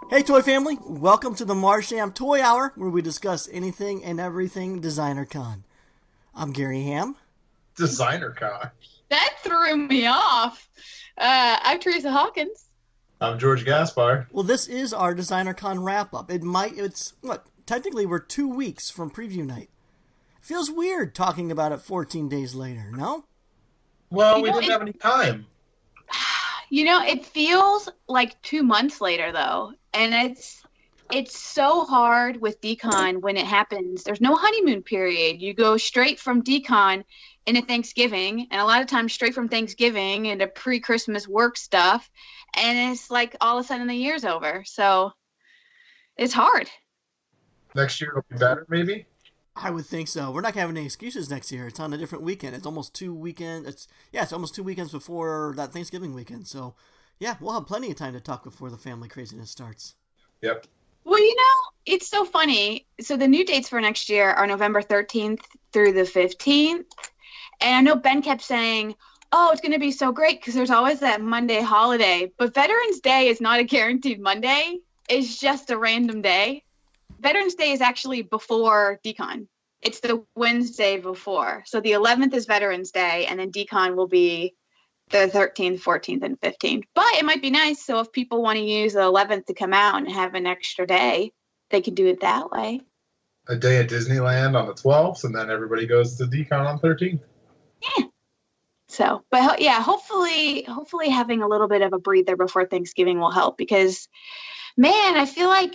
Hey Toy Family, welcome to the Marsham Toy Hour, where we discuss anything and everything Designer Con. I'm Gary Ham. Designer Con. That threw me off. I'm Teresa Hawkins. I'm George Gaspar. Well, this is our Designer Con wrap-up. Technically we're 2 weeks from preview night. Feels weird talking about it 14 days later, no? Well, we didn't have any time. It feels like 2 months later, though. And it's so hard with DCon when it happens. There's no honeymoon period. You go straight from DCon into Thanksgiving, and a lot of times straight from Thanksgiving into pre-Christmas work stuff. And it's like all of a sudden the year's over. So it's hard. Next year will be better, maybe? I would think so. We're not gonna have any excuses next year. It's on a different weekend. It's almost 2 weekends. It's almost 2 weekends before that Thanksgiving weekend. So, yeah, we'll have plenty of time to talk before the family craziness starts. Yep. Well, it's so funny. So the new dates for next year are November 13th through the 15th. And I know Ben kept saying, oh, it's going to be so great because there's always that Monday holiday. But Veterans Day is not a guaranteed Monday. It's just a random day. Veterans Day is actually before DCon. It's the Wednesday before. So the 11th is Veterans Day, and then DCon will be the 13th, 14th, and 15th. But it might be nice. So if people want to use the 11th to come out and have an extra day, they can do it that way. A day at Disneyland on the 12th, and then everybody goes to DCon on 13th. Yeah. So, but yeah, hopefully having a little bit of a breather before Thanksgiving will help because, man, I feel like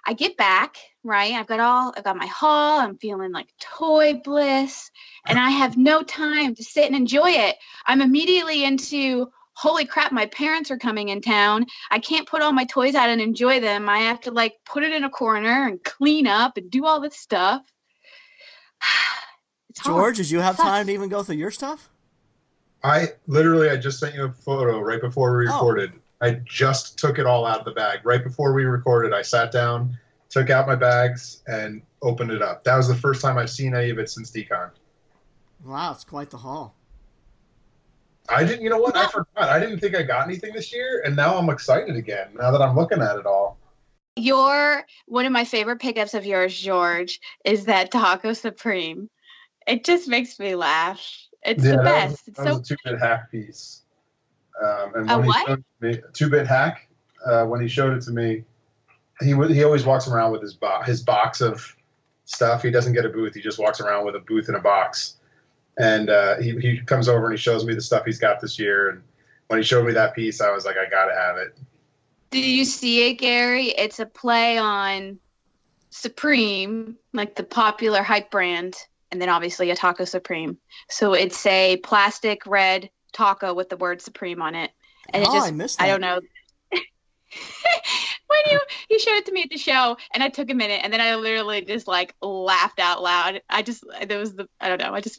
I get back, right? I've got my haul. I'm feeling like toy bliss, and I have no time to sit and enjoy it. I'm immediately into, holy crap, my parents are coming in town. I can't put all my toys out and enjoy them. I have to put it in a corner and clean up and do all this stuff. It's hard. George, did you have time to even go through your stuff? I just sent you a photo right before we recorded. I just took it all out of the bag. Right before we recorded, I sat down, took out my bags, and opened it up. That was the first time I've seen any of it since DCon. Wow, it's quite the haul. I didn't, you know what? I forgot. I didn't think I got anything this year, and now I'm excited again, now that I'm looking at it all. One of my favorite pickups of yours, George, is that Taco Supreme. It just makes me laugh. It's the best. That was a 2-bit hack piece. And A when what? he showed it to me, a 2-bit hack. When he showed it to me, he always walks around with his box of stuff. He doesn't get a booth. He just walks around with a booth and a box. And he comes over and he shows me the stuff he's got this year. And when he showed me that piece, I was like, I gotta have it. Do you see it, Gary? It's a play on Supreme, like the popular hype brand, and then obviously a Taco Supreme. So it's a plastic red taco with the word Supreme on it. And I missed that. I don't know. When you showed it to me at the show, and I took a minute, and then I literally just laughed out loud. I just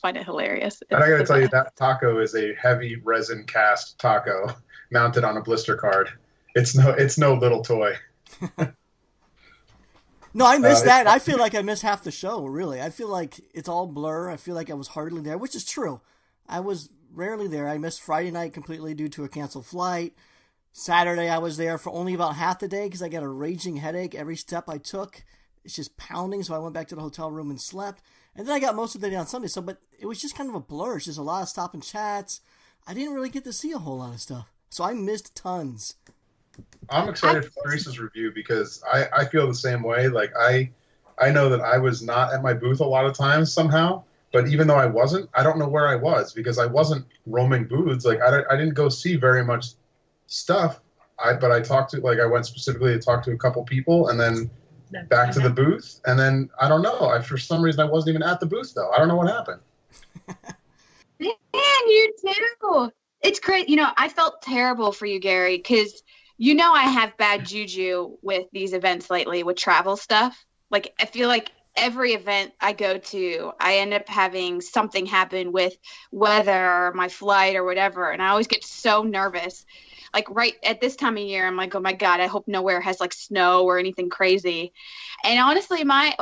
find it hilarious. And I gotta tell you, that taco is a heavy resin cast taco mounted on a blister card. It's no little toy. No, I missed that. I feel like I missed half the show, really. I feel like it's all blur. I feel like I was hardly there, which is true. I was rarely there. I missed Friday night completely due to a canceled flight. Saturday I was there for only about half the day because I got a raging headache every step I took. It's just pounding, so I went back to the hotel room and slept. And then I got most of the day on Sunday, but it was just kind of a blur. It's just a lot of stop and chats. I didn't really get to see a whole lot of stuff, so I missed tons. I'm excited for Teresa's review because I feel the same way. I know that I was not at my booth a lot of times somehow, but even though I wasn't, I don't know where I was because I wasn't roaming booths. I didn't go see very much stuff. But I went specifically to talk to a couple people and then back to the booth. And then I don't know. For some reason I wasn't even at the booth though. I don't know what happened. Man, you too. It's great. I felt terrible for you, Gary, because I have bad juju with these events lately with travel stuff. I feel like every event I go to, I end up having something happen with weather or my flight or whatever. And I always get so nervous. Right at this time of year, I'm like, oh my God, I hope nowhere has snow or anything crazy. And honestly, my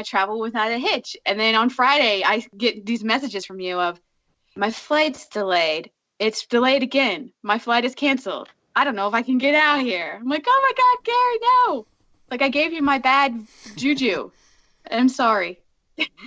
travel was not a hitch. And then on Friday, I get these messages from you of, my flight's delayed. It's delayed again. My flight is canceled. I don't know if I can get out here. I'm like, oh my God, Gary, no. Like, I gave you my bad juju. I'm sorry.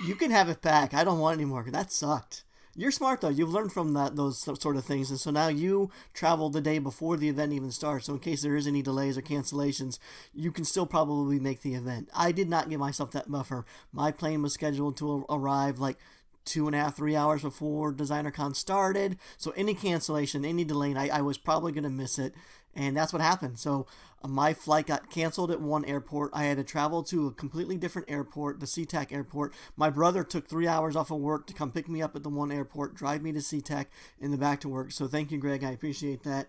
You can have it back. I don't want it anymore. That sucked. You're smart though. You've learned from those sort of things, and so now you travel the day before the event even starts. So in case there is any delays or cancellations, you can still probably make the event. I did not give myself that buffer. My plane was scheduled to arrive like 2.5, 3 hours before DesignerCon started. So any cancellation, any delay, I was probably going to miss it. And that's what happened. So my flight got canceled at one airport. I had to travel to a completely different airport, the SeaTac airport. My brother took 3 hours off of work to come pick me up at the one airport, drive me to SeaTac, and then back to work. So thank you, Greg. I appreciate that.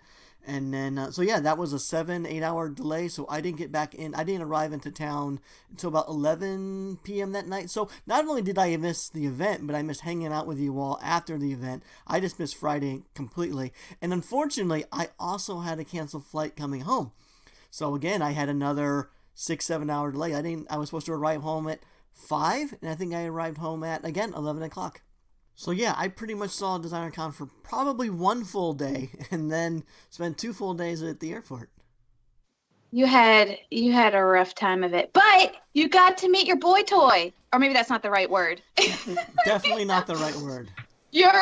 And then, so yeah, that was a 7-8 hour delay. So I didn't get back in. I didn't arrive into town until about 11 p.m. that night. So not only did I miss the event, but I missed hanging out with you all after the event. I just missed Friday completely. And unfortunately, I also had a canceled flight coming home. So again, I had another 6-7 hour delay. I was supposed to arrive home at 5, and I think I arrived home at, again, 11 o'clock. So yeah, I pretty much saw DesignerCon for probably one full day, and then spent 2 full days at the airport. You had a rough time of it, but you got to meet your boy toy, or maybe that's not the right word. Definitely not the right word. Your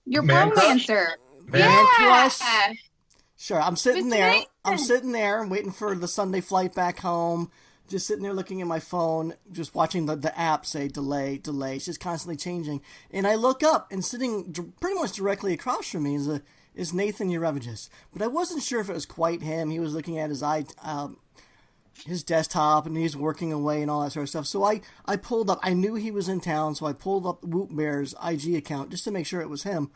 bromancer. Man crush. Sure, I'm sitting there. Nathan. I'm sitting there waiting for the Sunday flight back home. Just sitting there looking at my phone, just watching the app say delay. It's just constantly changing. And I look up, and sitting pretty much directly across from me is Nathan Urevagis. But I wasn't sure if it was quite him. He was looking at his desktop, and he's working away and all that sort of stuff. So I pulled up. I knew he was in town, so I pulled up Whoop Bear's IG account just to make sure it was him.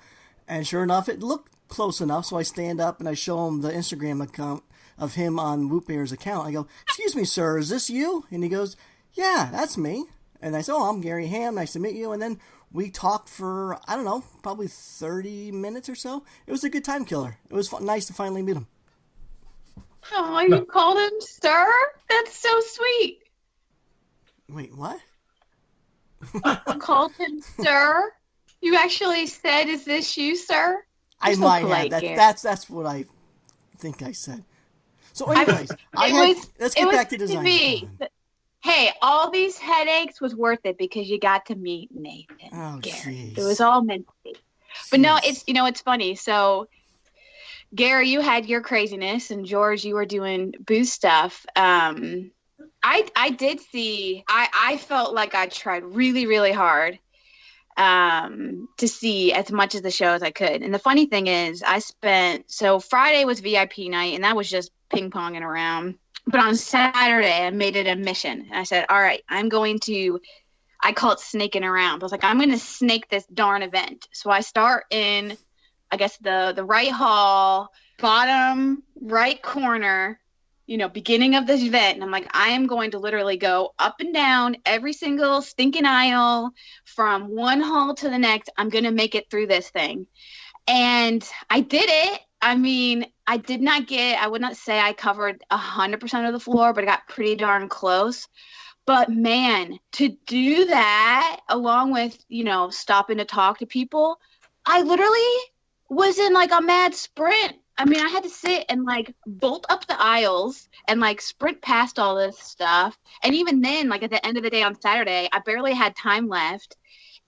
And sure enough, it looked close enough, so I stand up and I show him the Instagram account of him on Whoop Bear's account. I go, "Excuse me, sir, is this you?" And he goes, "Yeah, that's me." And I said, "Oh, I'm Gary Ham. Nice to meet you." And then we talked for, I don't know, probably 30 minutes or so. It was a good time killer. It was nice to finally meet him. Oh, you called him sir? That's so sweet. Wait, what? You called him sir? You actually said, "Is this you, sir?" I so might polite, have. Gary. That's what I think I said. So anyways, let's get back to design. Hey, all these headaches was worth it because you got to meet Nathan. Oh, Gary. jeez. It was all meant to be. But no, it's funny. So, Gary, you had your craziness, and George, you were doing booth stuff. I did see. I felt like I tried really, really hard to see as much of the show as I could. And the funny thing is, so Friday was VIP night, and that was just ping-ponging around. But on Saturday, I made it a mission. And I said, all right, I call it snaking around. I was like, I'm going to snake this darn event. So I start in, I guess, the right hall, bottom right corner, beginning of this event. And I'm like, I am going to literally go up and down every single stinking aisle from one hall to the next. I'm going to make it through this thing. And I did it. I mean, I would not say I covered 100% of the floor, but I got pretty darn close. But man, to do that along with, stopping to talk to people, I literally was in like a mad sprint. I mean, I had to sit and like bolt up the aisles and like sprint past all this stuff. And even then, like at the end of the day on Saturday, I barely had time left.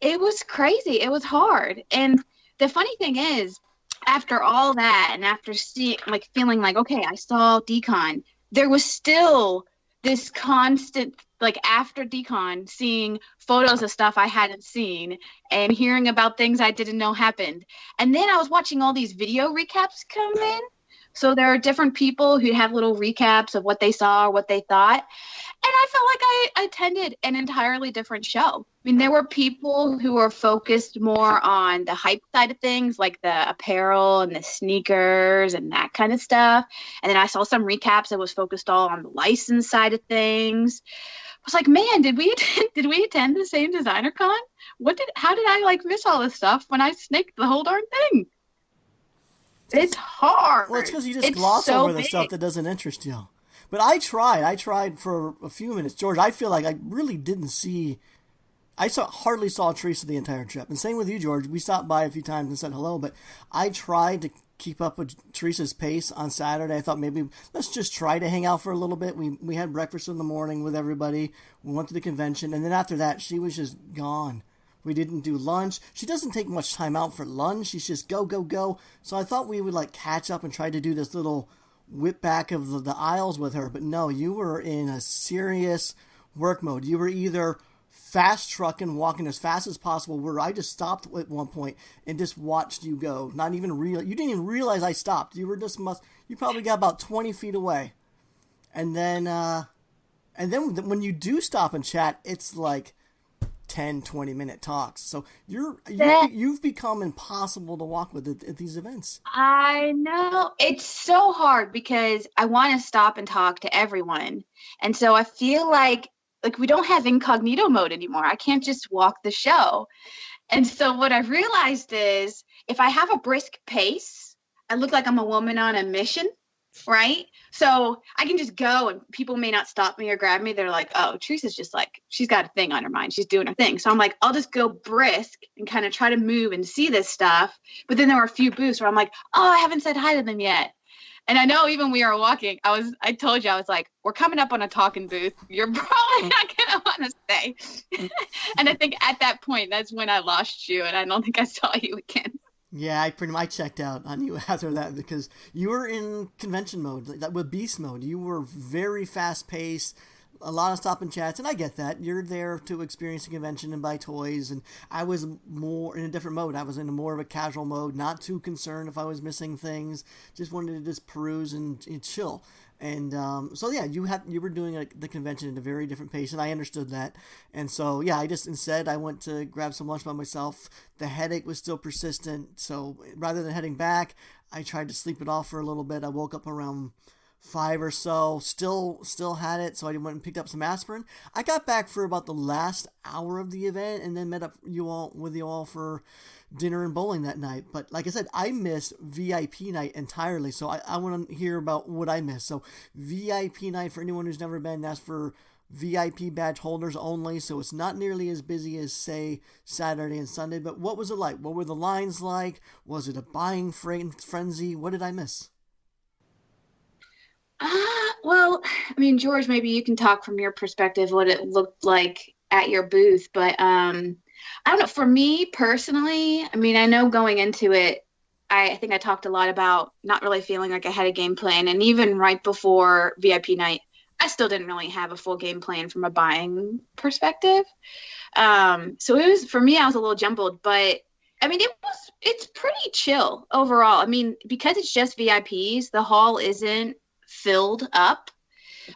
It was crazy. It was hard. And the funny thing is, after all that and after feeling like, okay, I saw DCon, there was still this constant, like after DCon, seeing photos of stuff I hadn't seen and hearing about things I didn't know happened. And then I was watching all these video recaps come in. So there are different people who have little recaps of what they saw or what they thought. And I felt like I attended an entirely different show. I mean, there were people who were focused more on the hype side of things, like the apparel and the sneakers and that kind of stuff. And then I saw some recaps that was focused all on the license side of things. I was like, man, did we attend the same DesignerCon? How did I miss all this stuff when I snaked the whole darn thing? It's hard. Well, it's because you just gloss over the stuff that doesn't interest you. But I tried for a few minutes. George, I feel like I really didn't see... hardly saw Teresa the entire trip. And same with you, George. We stopped by a few times and said hello, but I tried to keep up with Teresa's pace on Saturday. I thought maybe let's just try to hang out for a little bit. We had breakfast in the morning with everybody. We went to the convention, and then after that, she was just gone. We didn't do lunch. She doesn't take much time out for lunch. She's just go, go, go. So I thought we would like catch up and try to do this little whip back of the aisles with her. But no, you were in a serious work mode. You were either fast trucking, walking as fast as possible, where I just stopped at one point and just watched you go. You didn't even realize I stopped. You probably got about 20 feet away. And then when you do stop and chat, it's like 10, 20-minute talks. So you've become impossible to walk with at these events. I know. It's so hard because I want to stop and talk to everyone. And so I feel like we don't have incognito mode anymore. I can't just walk the show. And so what I've realized is if I have a brisk pace, I look like I'm a woman on a mission, right? So I can just go and people may not stop me or grab me. They're like, oh, Teresa's just like, she's got a thing on her mind. She's doing her thing. So I'm like, I'll just go brisk and kind of try to move and see this stuff. But then there were a few booths where I'm like, oh, I haven't said hi to them yet. And I know even we were walking, I told you, I was like, we're coming up on a talking booth. You're probably not going to want to stay. And I think at that point, that's when I lost you. And I don't think I saw you again. Yeah, I checked out on you after that because you were in convention mode, with beast mode. You were very fast paced, a lot of stop and chats, and I get that. You're there to experience a convention and buy toys, and I was more in a different mode. I was in more of a casual mode, not too concerned if I was missing things. Just wanted to just peruse and chill. And so yeah, you were doing the convention at a very different pace, and I understood that. And so yeah, instead I went to grab some lunch by myself. The headache was still persistent, so rather than heading back, I tried to sleep it off for a little bit. I woke up around 5 or so, still had it, so I went and picked up some aspirin. I got back for about the last hour of the event, and then met up with you all for dinner and bowling that night. But like I said, I missed VIP night entirely, so I want to hear about what I missed. So VIP night, for anyone who's never been, that's for VIP badge holders only, so it's not nearly as busy as, say, Saturday and Sunday. But what was it like? What were the lines like? Was it a buying frenzy? What did I miss? Well, I mean, George, maybe you can talk from your perspective what it looked like at your booth. But I don't know. For me personally, I mean, I know going into it, I think I talked a lot about not really feeling like I had a game plan. And even right before VIP night, I still didn't really have a full game plan from a buying perspective. So it was, for me, I was a little jumbled. But I mean, it's pretty chill overall. I mean, because it's just VIPs, the hall isn't filled up.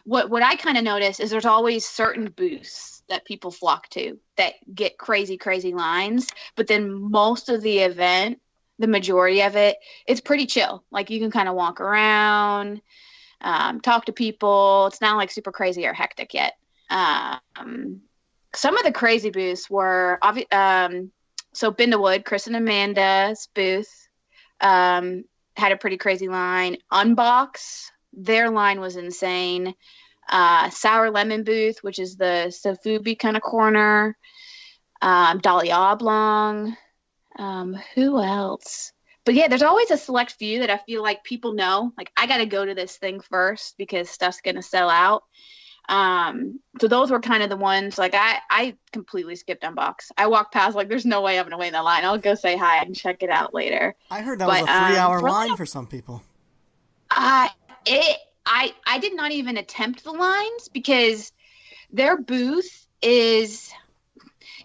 What I kind of notice is there's always certain booths that people flock to that get crazy lines, but then most of the event, the majority of it, it's pretty chill. Like you can kind of walk around, talk to people. It's not like super crazy or hectic yet. Some of the crazy booths were so Bend to Wood, Chris and Amanda's booth had a pretty crazy line. Unbox, their line was insane. Sour Lemon booth, which is the Sofubi kind of corner. Dolly Oblong. Who else? But yeah, there's always a select few that I feel like people know. Like, I got to go to this thing first because stuff's going to sell out. So those were kind of the ones, like, I completely skipped Unbox. I walked past, like, there's no way I'm going to wait in the line. I'll go say hi and check it out later. I heard that was a 3-hour line for some people. I did not even attempt the lines because their booth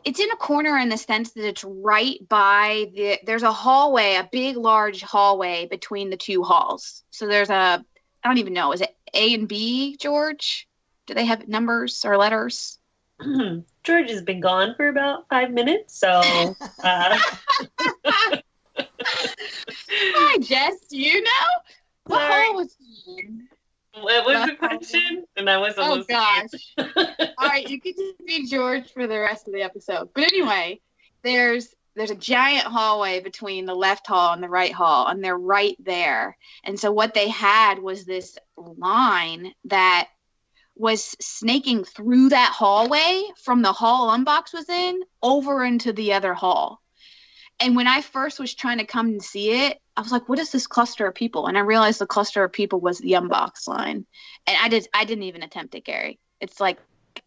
it's in a corner in the sense that it's right by there's a hallway, a big, large hallway between the two halls. So there's I don't even know, is it A and B, George? Do they have numbers or letters? George has been gone for about 5 minutes, so. Hi, Jess. Do you know? What hall was he in? What was the question? And I wasn't listening. Gosh. All right, you can just be George for the rest of the episode. But anyway, there's a giant hallway between the left hall and the right hall, and they're right there. And so what they had was this line that was snaking through that hallway from the hall Unbox was in over into the other hall. And when I first was trying to come and see it, I was like, what is this cluster of people? And I realized the cluster of people was the Unbox line. And I didn't even attempt it, Gary. It's like,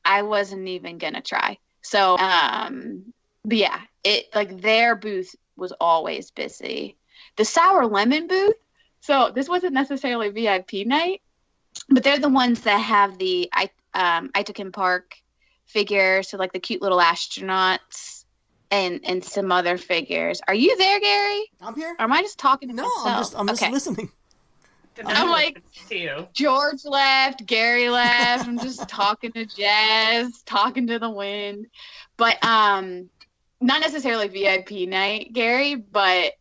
I wasn't even going to try. So, but yeah, their booth was always busy. The Sour Lemon booth, so this wasn't necessarily VIP night, but they're the ones that have the Itokin Park figures, so like the cute little astronauts and some other figures. Are you there, Gary? I'm here. Or am I just talking to myself? I'm just okay. listening. I'm like, George left, Gary left. I'm just talking to Jazz, talking to the wind. But not necessarily VIP night, Gary, but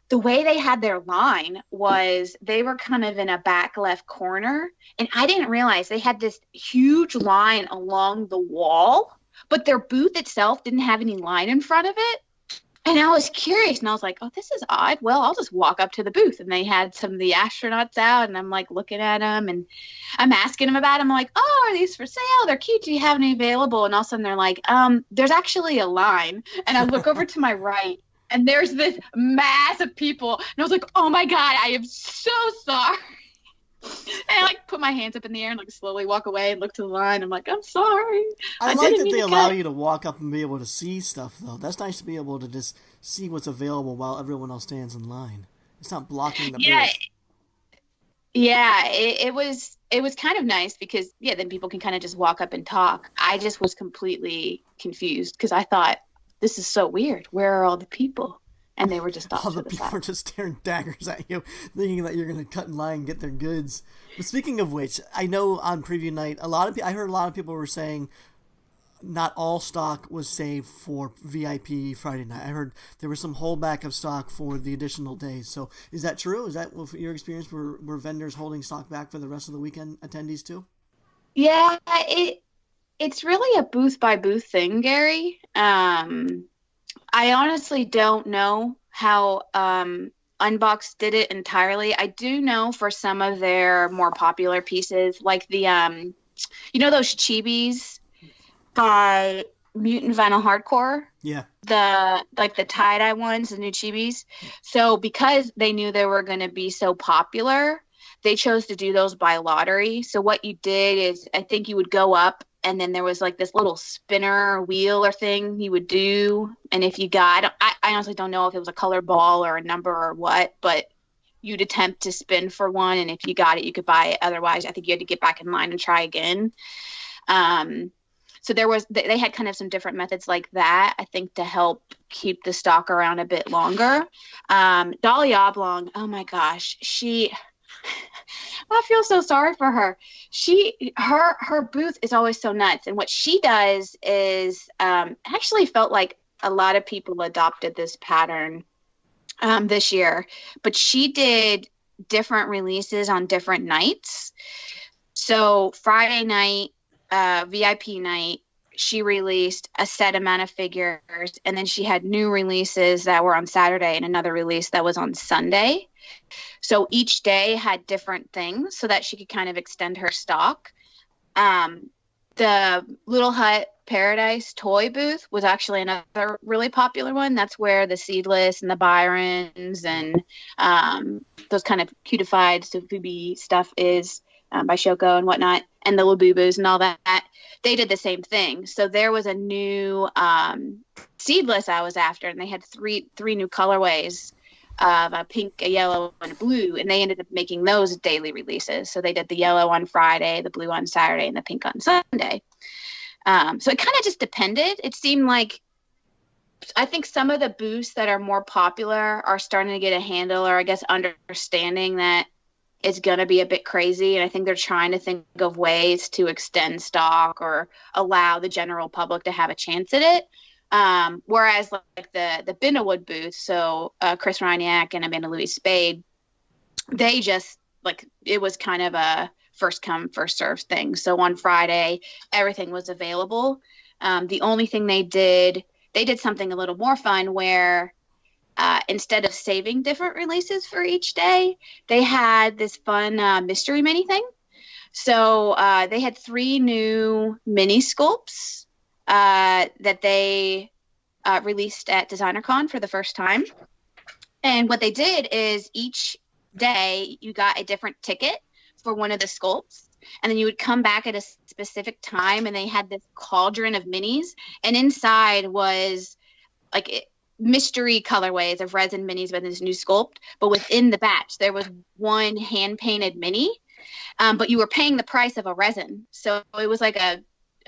the way they had their line was they were kind of in a back left corner. And I didn't realize they had this huge line along the wall, but their booth itself didn't have any line in front of it. And I was curious, and I was like, oh, this is odd. Well, I'll just walk up to the booth. And they had some of the astronauts out, and I'm like looking at them, and I'm asking them about them. I'm like, oh, are these for sale? They're cute. Do you have any available? And all of a sudden they're like, there's actually a line. And I look over to my right, and there's this mass of people. And I was like, oh, my God, I am so sorry. And I like put my hands up in the air and like slowly walk away and look to the line. I'm like, I'm sorry. I like that they allow you to walk up and be able to see stuff, though. That's nice to be able to just see what's available while everyone else stands in line. It's not blocking the booth. Yeah, it was kind of nice because, then people can kind of just walk up and talk. I just was completely confused because I thought, this is so weird. Where are all the people? And they were just off all the to the people side. are just staring daggers at you, thinking that you're going to cut in line and get their goods. But speaking of which, I know on preview night, I heard a lot of people were saying not all stock was saved for VIP Friday night. I heard there was some holdback of stock for the additional days. So is that true? Is that your experience? Were vendors holding stock back for the rest of the weekend attendees too? Yeah, it's really a booth by booth thing, Gary. I honestly don't know how Unbox did it entirely. I do know for some of their more popular pieces, like the those chibis by Mutant Vinyl Hardcore. Yeah. The tie-dye ones, the new chibis. So because they knew they were going to be so popular, they chose to do those by lottery. So what you did is, I think you would go up, and then there was like this little spinner wheel or thing you would do. And if you got, I honestly don't know if it was a color ball or a number or what, but you'd attempt to spin for one. And if you got it, you could buy it. Otherwise, I think you had to get back in line and try again. So they had kind of some different methods like that, I think, to help keep the stock around a bit longer. Dolly Oblong, oh my gosh, I feel so sorry for her. Her booth is always so nuts. And what she does is actually felt like a lot of people adopted this pattern this year. But she did different releases on different nights. So Friday night, VIP night, she released a set amount of figures. And then she had new releases that were on Saturday and another release that was on Sunday. So each day had different things so that she could kind of extend her stock. The Little Hut Paradise toy booth was actually another really popular one. That's where the Seedless and the Byrons and those kind of cutified Sofubi stuff is by Shoko and whatnot, and the Labubus and all that. They did the same thing. So there was a new Seedless I was after, and they had three new colorways of a pink, a yellow, and a blue, and they ended up making those daily releases. So they did the yellow on Friday, the blue on Saturday, and the pink on Sunday. So it kind of just depended. It seemed like, I think some of the booths that are more popular are starting to get a handle, or I guess understanding that it's going to be a bit crazy. And I think they're trying to think of ways to extend stock or allow the general public to have a chance at it. Whereas like the Binnawood booth, so Chris Riniak and Amanda Louise Spade, they just it was kind of a first come first served thing. So on Friday, everything was available. The only thing they did something a little more fun where instead of saving different releases for each day, they had this fun mystery mini thing. So they had 3 new mini sculpts that they released at DesignerCon for the first time. And what they did is each day you got a different ticket for one of the sculpts. And then you would come back at a specific time, and they had this cauldron of minis. And inside was like mystery colorways of resin minis with this new sculpt. But within the batch, there was one hand-painted mini. But you were paying the price of a resin. So it was like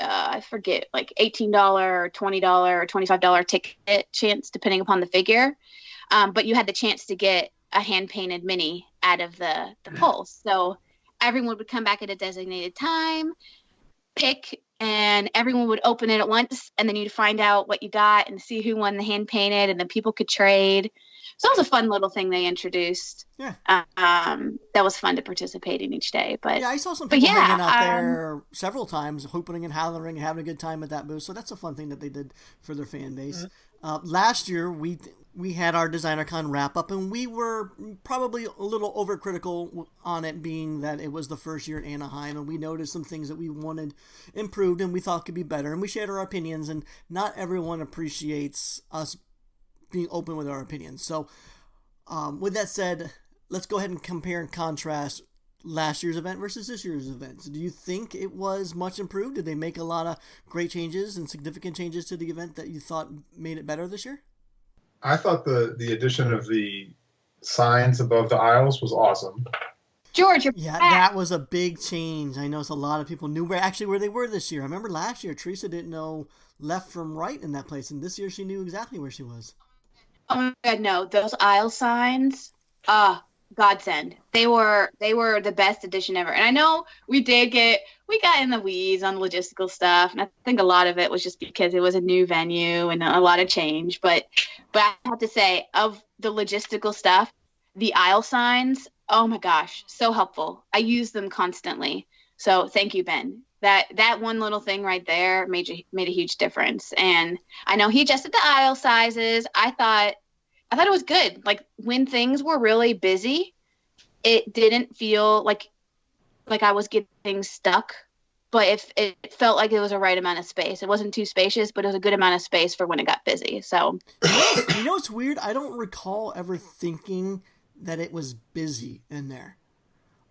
I forget, like $18 or $20 or $25 ticket chance, depending upon the figure. But you had the chance to get a hand-painted mini out of the pulse. So everyone would come back at a designated time, pick, and everyone would open it at once, and then you'd find out what you got and see who won the hand-painted, and then people could trade. So that was a fun little thing they introduced. Yeah. That was fun to participate in each day. But yeah, I saw some people hanging out there several times, hooping and hollering and having a good time at that booth. So that's a fun thing that they did for their fan base. Last year, we had our DesignerCon wrap up, and we were probably a little overcritical on it, being that it was the first year in Anaheim, and we noticed some things that we wanted improved and we thought could be better, and we shared our opinions, and not everyone appreciates us being open with our opinions. So with that said, let's go ahead and compare and contrast last year's event versus this year's event. So do you think it was much improved? Did they make a lot of great changes and significant changes to the event that you thought made it better this year? I thought the addition of the signs above the aisles was awesome. George, you're yeah, back. that was a big change. I noticed a lot of people knew where they were this year. I remember last year Teresa didn't know left from right in that place, and this year she knew exactly where she was. Oh my God, no! Those aisle signs, godsend. They were the best addition ever. And I know we got in the weeds on logistical stuff, and I think a lot of it was just because it was a new venue and a lot of change. But I have to say, of the logistical stuff, the aisle signs, oh my gosh, so helpful. I use them constantly. So thank you, Ben. That one little thing right there made a huge difference. And I know he adjusted the aisle sizes. I thought it was good. Like when things were really busy, it didn't feel like I was getting stuck, but it felt like it was a right amount of space. It wasn't too spacious, but it was a good amount of space for when it got busy. So you know what's weird? I don't recall ever thinking that it was busy in there.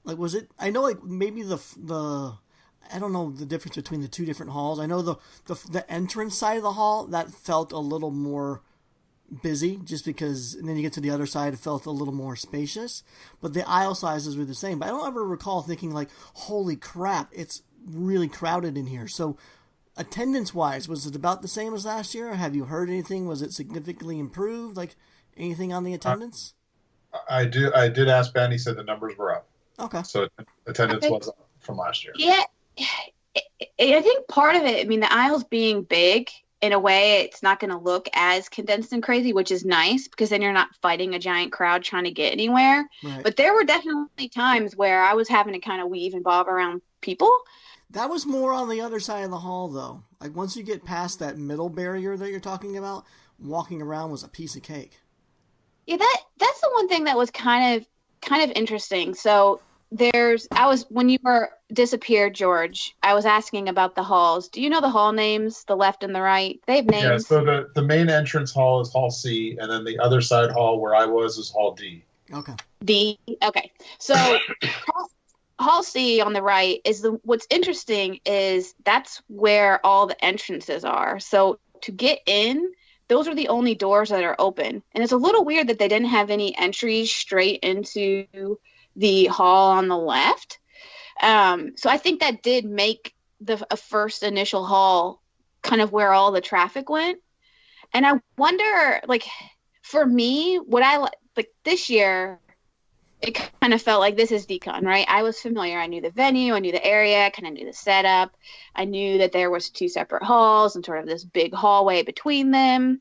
Like, was it? I know, like maybe the I don't know the difference between the two different halls. I know the entrance side of the hall that felt a little more busy, just because, and then you get to the other side, it felt a little more spacious. But the aisle sizes were the same. But I don't ever recall thinking like, "Holy crap, it's really crowded in here." So, attendance-wise, was it about the same as last year? Or have you heard anything? Was it significantly improved? Like anything on the attendance? I did ask Ben. He said the numbers were up. Okay. So attendance was up from last year. yeah, I think part of it, I mean, the aisles being big, in a way, it's not going to look as condensed and crazy, which is nice because then you're not fighting a giant crowd trying to get anywhere. Right. But there were definitely times where I was having to kind of weave and bob around people. That was more on the other side of the hall, though. Like once you get past that middle barrier that you're talking about, walking around was a piece of cake. Yeah, that's the one thing that was kind of interesting. So when you were disappeared, George, I was asking about the halls. Do you know the hall names, the left and the right? They have names. Yeah, so the main entrance hall is Hall C, and then the other side hall where I was is Hall D. Okay. D. Okay. So Hall C on the right is what's interesting is that's where all the entrances are. So to get in, those are the only doors that are open. And it's a little weird that they didn't have any entries straight into the hall on the left. So I think that did make a first initial hall kind of where all the traffic went. And I wonder, like, for me, what I like this year, it kind of felt like this is DCon, right? I was familiar. I knew the venue. I knew the area. I kind of knew the setup. I knew that there was two separate halls and sort of this big hallway between them.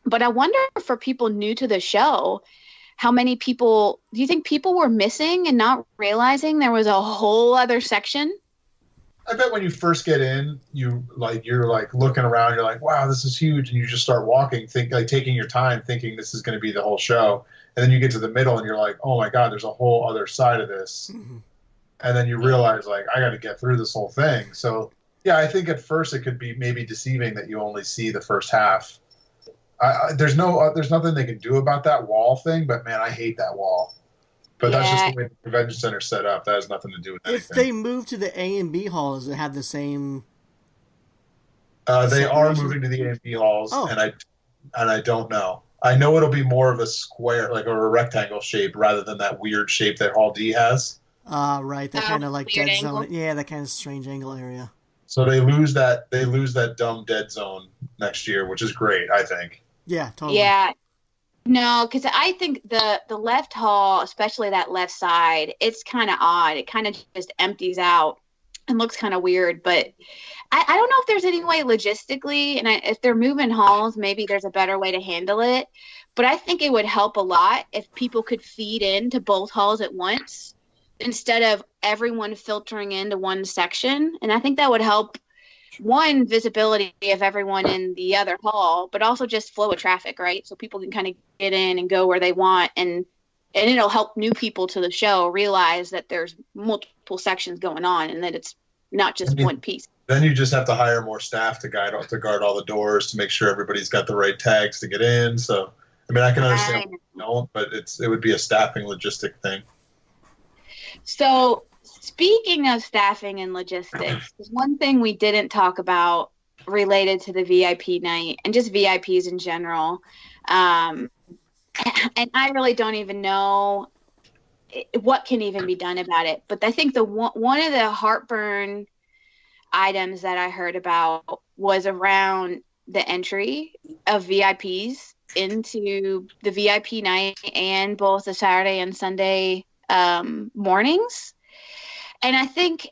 But I wonder for people new to the show, how many people do you think people were missing and not realizing there was a whole other section? I bet when you first get in, you're looking around, you're like, wow, this is huge, and you just start walking, taking your time, thinking this is going to be the whole show, and then you get to the middle, and you're like, oh my God, there's a whole other side of this, and then you realize like I got to get through this whole thing. So yeah, I think at first it could be maybe deceiving that you only see the first half. There's nothing they can do about that wall thing, but man, I hate that wall. But that's just the way the convention center's set up. That has nothing to do with anything. If they move to the A and B halls, does it have the same? They are moving to the A and B halls, and I don't know. I know it'll be more of a square, like a rectangle shape, rather than that weird shape that Hall D has. Right. That kind of like dead angle. zone. Yeah, that kind of strange angle area. So they lose that dumb dead zone next year, which is great, I think. Yeah, totally. Yeah. No, because I think the left hall, especially that left side, it's kind of odd. It kind of just empties out and looks kind of weird. But I don't know if there's any way logistically, and if they're moving halls, maybe there's a better way to handle it. But I think it would help a lot if people could feed into both halls at once instead of everyone filtering into one section. And I think that would help, one, visibility of everyone in the other hall, but also just flow of traffic, right? So people can kind of get in and go where they want, and it'll help new people to the show realize that there's multiple sections going on and that it's not just one piece. Then you just have to hire more staff to guard all the doors to make sure everybody's got the right tags to get in. So, I mean, I can understand why you don't, but it would be a staffing logistic thing. So, speaking of staffing and logistics, there's one thing we didn't talk about related to the VIP night and just VIPs in general. And I really don't even know what can even be done about it. But I think one of the heartburn items that I heard about was around the entry of VIPs into the VIP night and both the Saturday and Sunday mornings. And I think,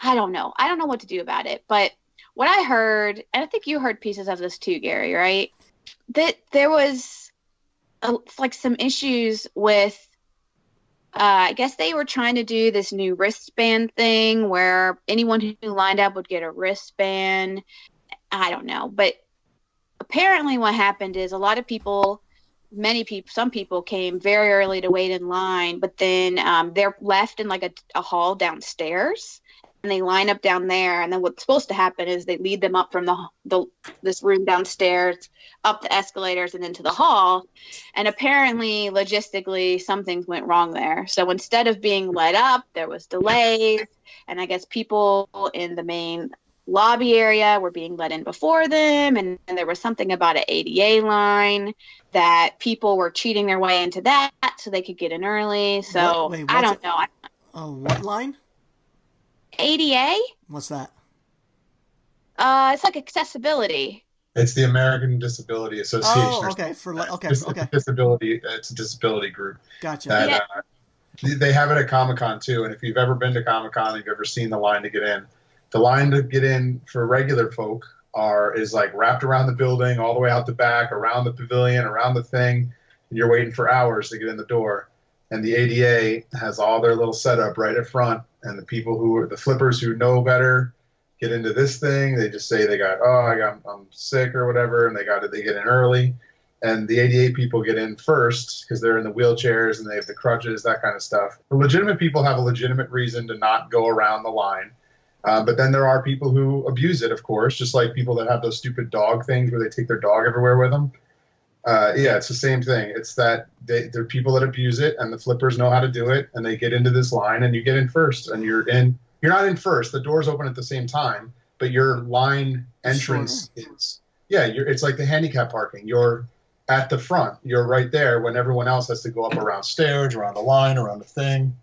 I don't know what to do about it. But what I heard, and I think you heard pieces of this too, Gary, right? That there was like some issues with, I guess they were trying to do this new wristband thing where anyone who lined up would get a wristband. I don't know. But apparently what happened is a lot of people, some people came very early to wait in line, but then they're left in like a hall downstairs, and they line up down there. And then what's supposed to happen is they lead them up from this room downstairs, up the escalators and into the hall. And apparently, logistically, something went wrong there. So instead of being led up, there was delays, and I guess people in the main lobby area were being let in before them, and there was something about an ADA line that people were cheating their way into that so they could get in early. So I don't know. Oh, what line? ADA? What's that? It's like accessibility. It's the American Disability Association. Oh, okay. It's a disability group. Gotcha. That, they have it at Comic-Con too, and if you've ever been to Comic-Con, and you've ever seen the line to get in, the line to get in for regular folk is like wrapped around the building, all the way out the back, around the pavilion, around the thing, and you're waiting for hours to get in the door. And the ADA has all their little setup right at front, and the people the flippers who know better get into this thing. They just say I'm sick or whatever, and they get in early. And the ADA people get in first because they're in the wheelchairs and they have the crutches, that kind of stuff. The legitimate people have a legitimate reason to not go around the line. But then there are people who abuse it, of course, just like people that have those stupid dog things where they take their dog everywhere with them. It's the same thing. It's that there are people that abuse it, and the flippers know how to do it, and they get into this line, and you get in first, and you're not in first. The doors open at the same time, but your line entrance it's like the handicap parking. You're at the front. You're right there when everyone else has to go up around stairs, around the line, around the thing.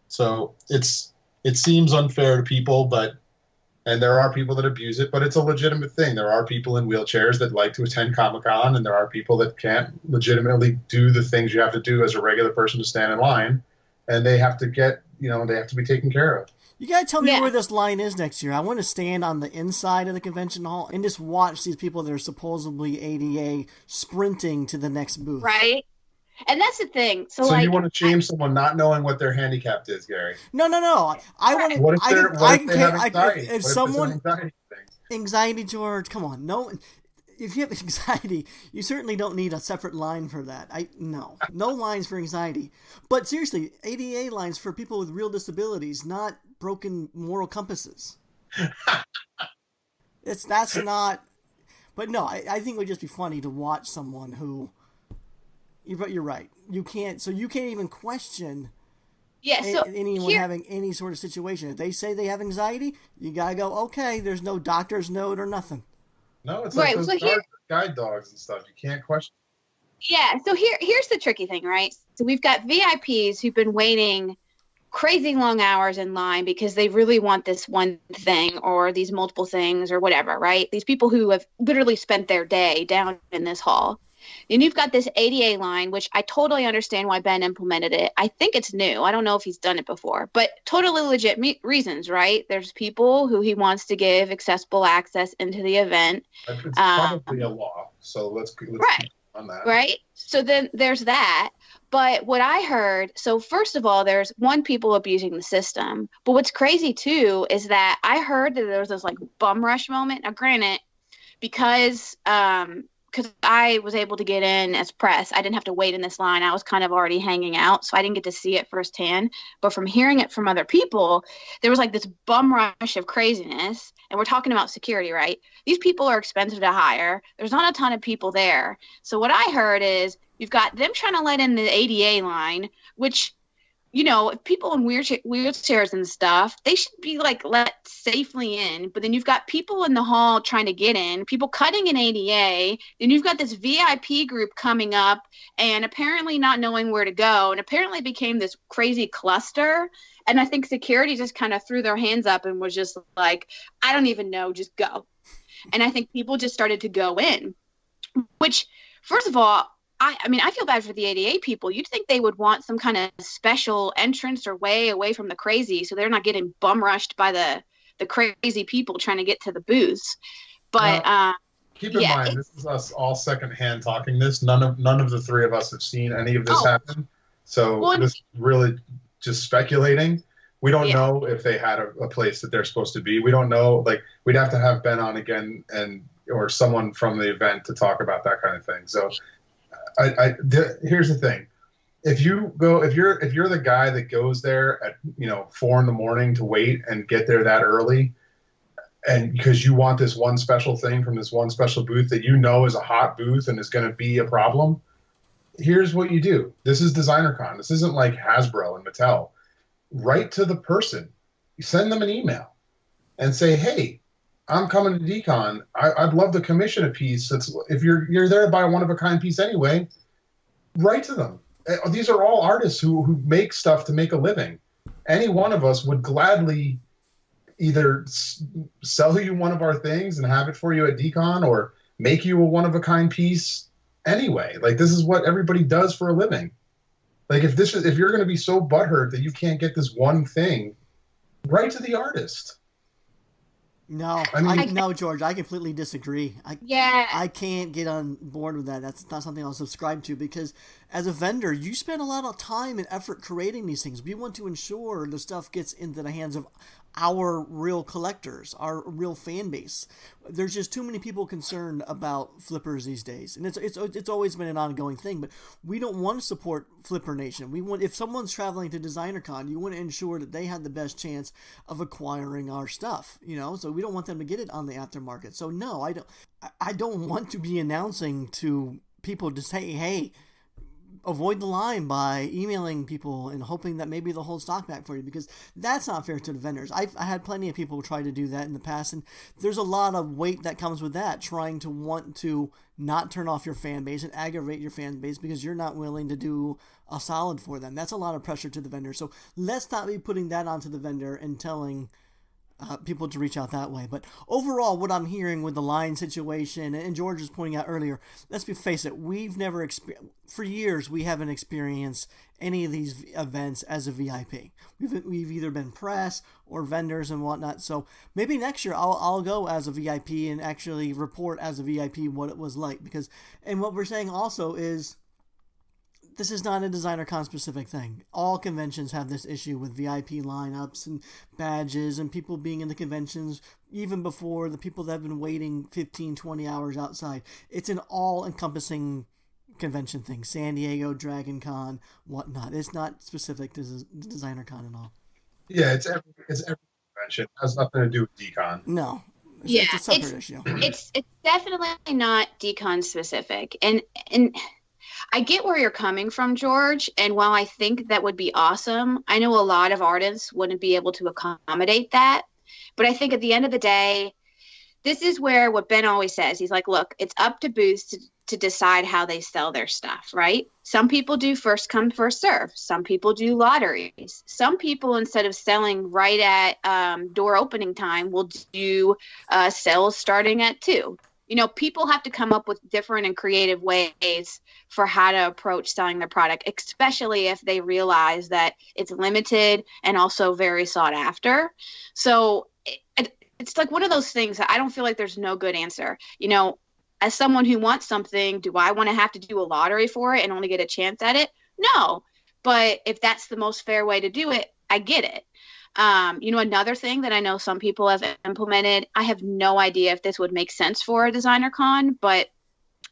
So it seems unfair to people, and there are people that abuse it, but it's a legitimate thing. There are people in wheelchairs that like to attend Comic-Con, and there are people that can't legitimately do the things you have to do as a regular person to stand in line, and they have to they have to be taken care of. You gotta tell me where this line is next year. I want to stand on the inside of the convention hall and just watch these people that are supposedly ADA sprinting to the next booth. Right. And that's the thing. So you want to shame someone not knowing what their handicapped is, Gary? No. I want to. What if they have anxiety? If someone anxiety, George, come on. No, if you have anxiety, you certainly don't need a separate line for that. No lines for anxiety. But seriously, ADA lines for people with real disabilities, not broken moral compasses. That's not. But no, I think it would just be funny to watch someone who. But you're right. You can't even question. Yeah, so anyone having any sort of situation. If they say they have anxiety, you gotta go, okay, there's no doctor's note or nothing. No, it's like those guide dogs and stuff. You can't question. Yeah, so here's the tricky thing, right? So we've got VIPs who've been waiting crazy long hours in line because they really want this one thing or these multiple things or whatever, right? These people who have literally spent their day down in this hall. And you've got this ADA line, which I totally understand why Ben implemented it. I think it's new. I don't know if he's done it before, but totally legit reasons, right? There's people who he wants to give accessible access into the event. It's probably a law, so let's right. keep on that. Right? So then there's that. But what I heard, so first of all, there's people abusing the system. But what's crazy, too, is that I heard that there was this, like, bum rush moment. Now, granted, because I was able to get in as press, I didn't have to wait in this line. I was kind of already hanging out, so I didn't get to see it firsthand. But from hearing it from other people, there was like this bum rush of craziness. And we're talking about security, right? These people are expensive to hire. There's not a ton of people there. So what I heard is you've got them trying to let in the ADA line, which, you know, if people in wheelchairs and stuff, they should be like let safely in. But then you've got people in the hall trying to get in, people cutting an ADA. Then you've got this VIP group coming up and apparently not knowing where to go. And apparently became this crazy cluster. And I think security just kind of threw their hands up and was just like, I don't even know, just go. And I think people just started to go in, which, first of all, I mean, I feel bad for the ADA people. You'd think they would want some kind of special entrance or way away from the crazy so they're not getting bum rushed by the crazy people trying to get to the booths. But keep in mind, this is us all secondhand talking this. None of the three of us have seen any of this happen. So this is really just speculating. We don't know if they had a place that they're supposed to be. We don't know. Like, we'd have to have Ben on again or someone from the event to talk about that kind of thing. So here's the thing. If you're the guy that goes there at 4 a.m. to wait and get there that early, and because you want this one special thing from this one special booth that you know is a hot booth and is going to be a problem, here's what you do. This is DesignerCon. This isn't like Hasbro and Mattel. Write to the person. Send them an email and say, hey, I'm coming to DCon. I'd love to commission a piece. If you're there to buy a one-of-a-kind piece anyway, write to them. These are all artists who make stuff to make a living. Any one of us would gladly either sell you one of our things and have it for you at DCon or make you a one-of-a-kind piece anyway. Like, this is what everybody does for a living. Like, if you're going to be so butthurt that you can't get this one thing, write to the artist. No, no, George, I completely disagree. I can't get on board with that. That's not something I'll subscribe to because as a vendor, you spend a lot of time and effort creating these things. We want to ensure the stuff gets into the hands of our real collectors, our real fan base. There's just too many people concerned about flippers these days, and it's always been an ongoing thing. But we don't want to support Flipper Nation. We want, if someone's traveling to DesignerCon, you want to ensure that they have the best chance of acquiring our stuff. So we don't want them to get it on the aftermarket. So no, I don't want to be announcing to people to say, hey, avoid the line by emailing people and hoping that maybe they'll hold stock back for you, because that's not fair to the vendors. I had plenty of people try to do that in the past, and there's a lot of weight that comes with that, trying to want to not turn off your fan base and aggravate your fan base because you're not willing to do a solid for them. That's a lot of pressure to the vendor. So let's not be putting that onto the vendor and telling people to reach out that way. But overall, what I'm hearing with the line situation, and George was pointing out earlier, let's face it, we've never for years we haven't experienced any of these events as a VIP. We've either been press or vendors and whatnot. So maybe next year I'll go as a VIP and actually report as a VIP what it was like, and what we're saying also is, this is not a DesignerCon specific thing. All conventions have this issue with VIP lineups and badges and people being in the conventions even before the people that have been waiting 15, 20 hours outside. It's an all-encompassing convention thing. San Diego, Dragon Con, whatnot. It's not specific to DesignerCon at all. Yeah, it's every convention. It has nothing to do with DCon. No. It's a separate issue. It's definitely not DCon specific, and I get where you're coming from, George. And while I think that would be awesome, I know a lot of artists wouldn't be able to accommodate that. But I think at the end of the day, this is where what Ben always says. He's like, look, it's up to booths to decide how they sell their stuff, right? Some people do first come, first serve. Some people do lotteries. Some people, instead of selling right at door opening time, will do sales starting at 2. You know, people have to come up with different and creative ways for how to approach selling their product, especially if they realize that it's limited and also very sought after. So it's like one of those things that I don't feel like there's no good answer. You know, as someone who wants something, do I want to have to do a lottery for it and only get a chance at it? No. But if that's the most fair way to do it, I get it. You know, another thing that I know some people have implemented, I have no idea if this would make sense for a designer con, but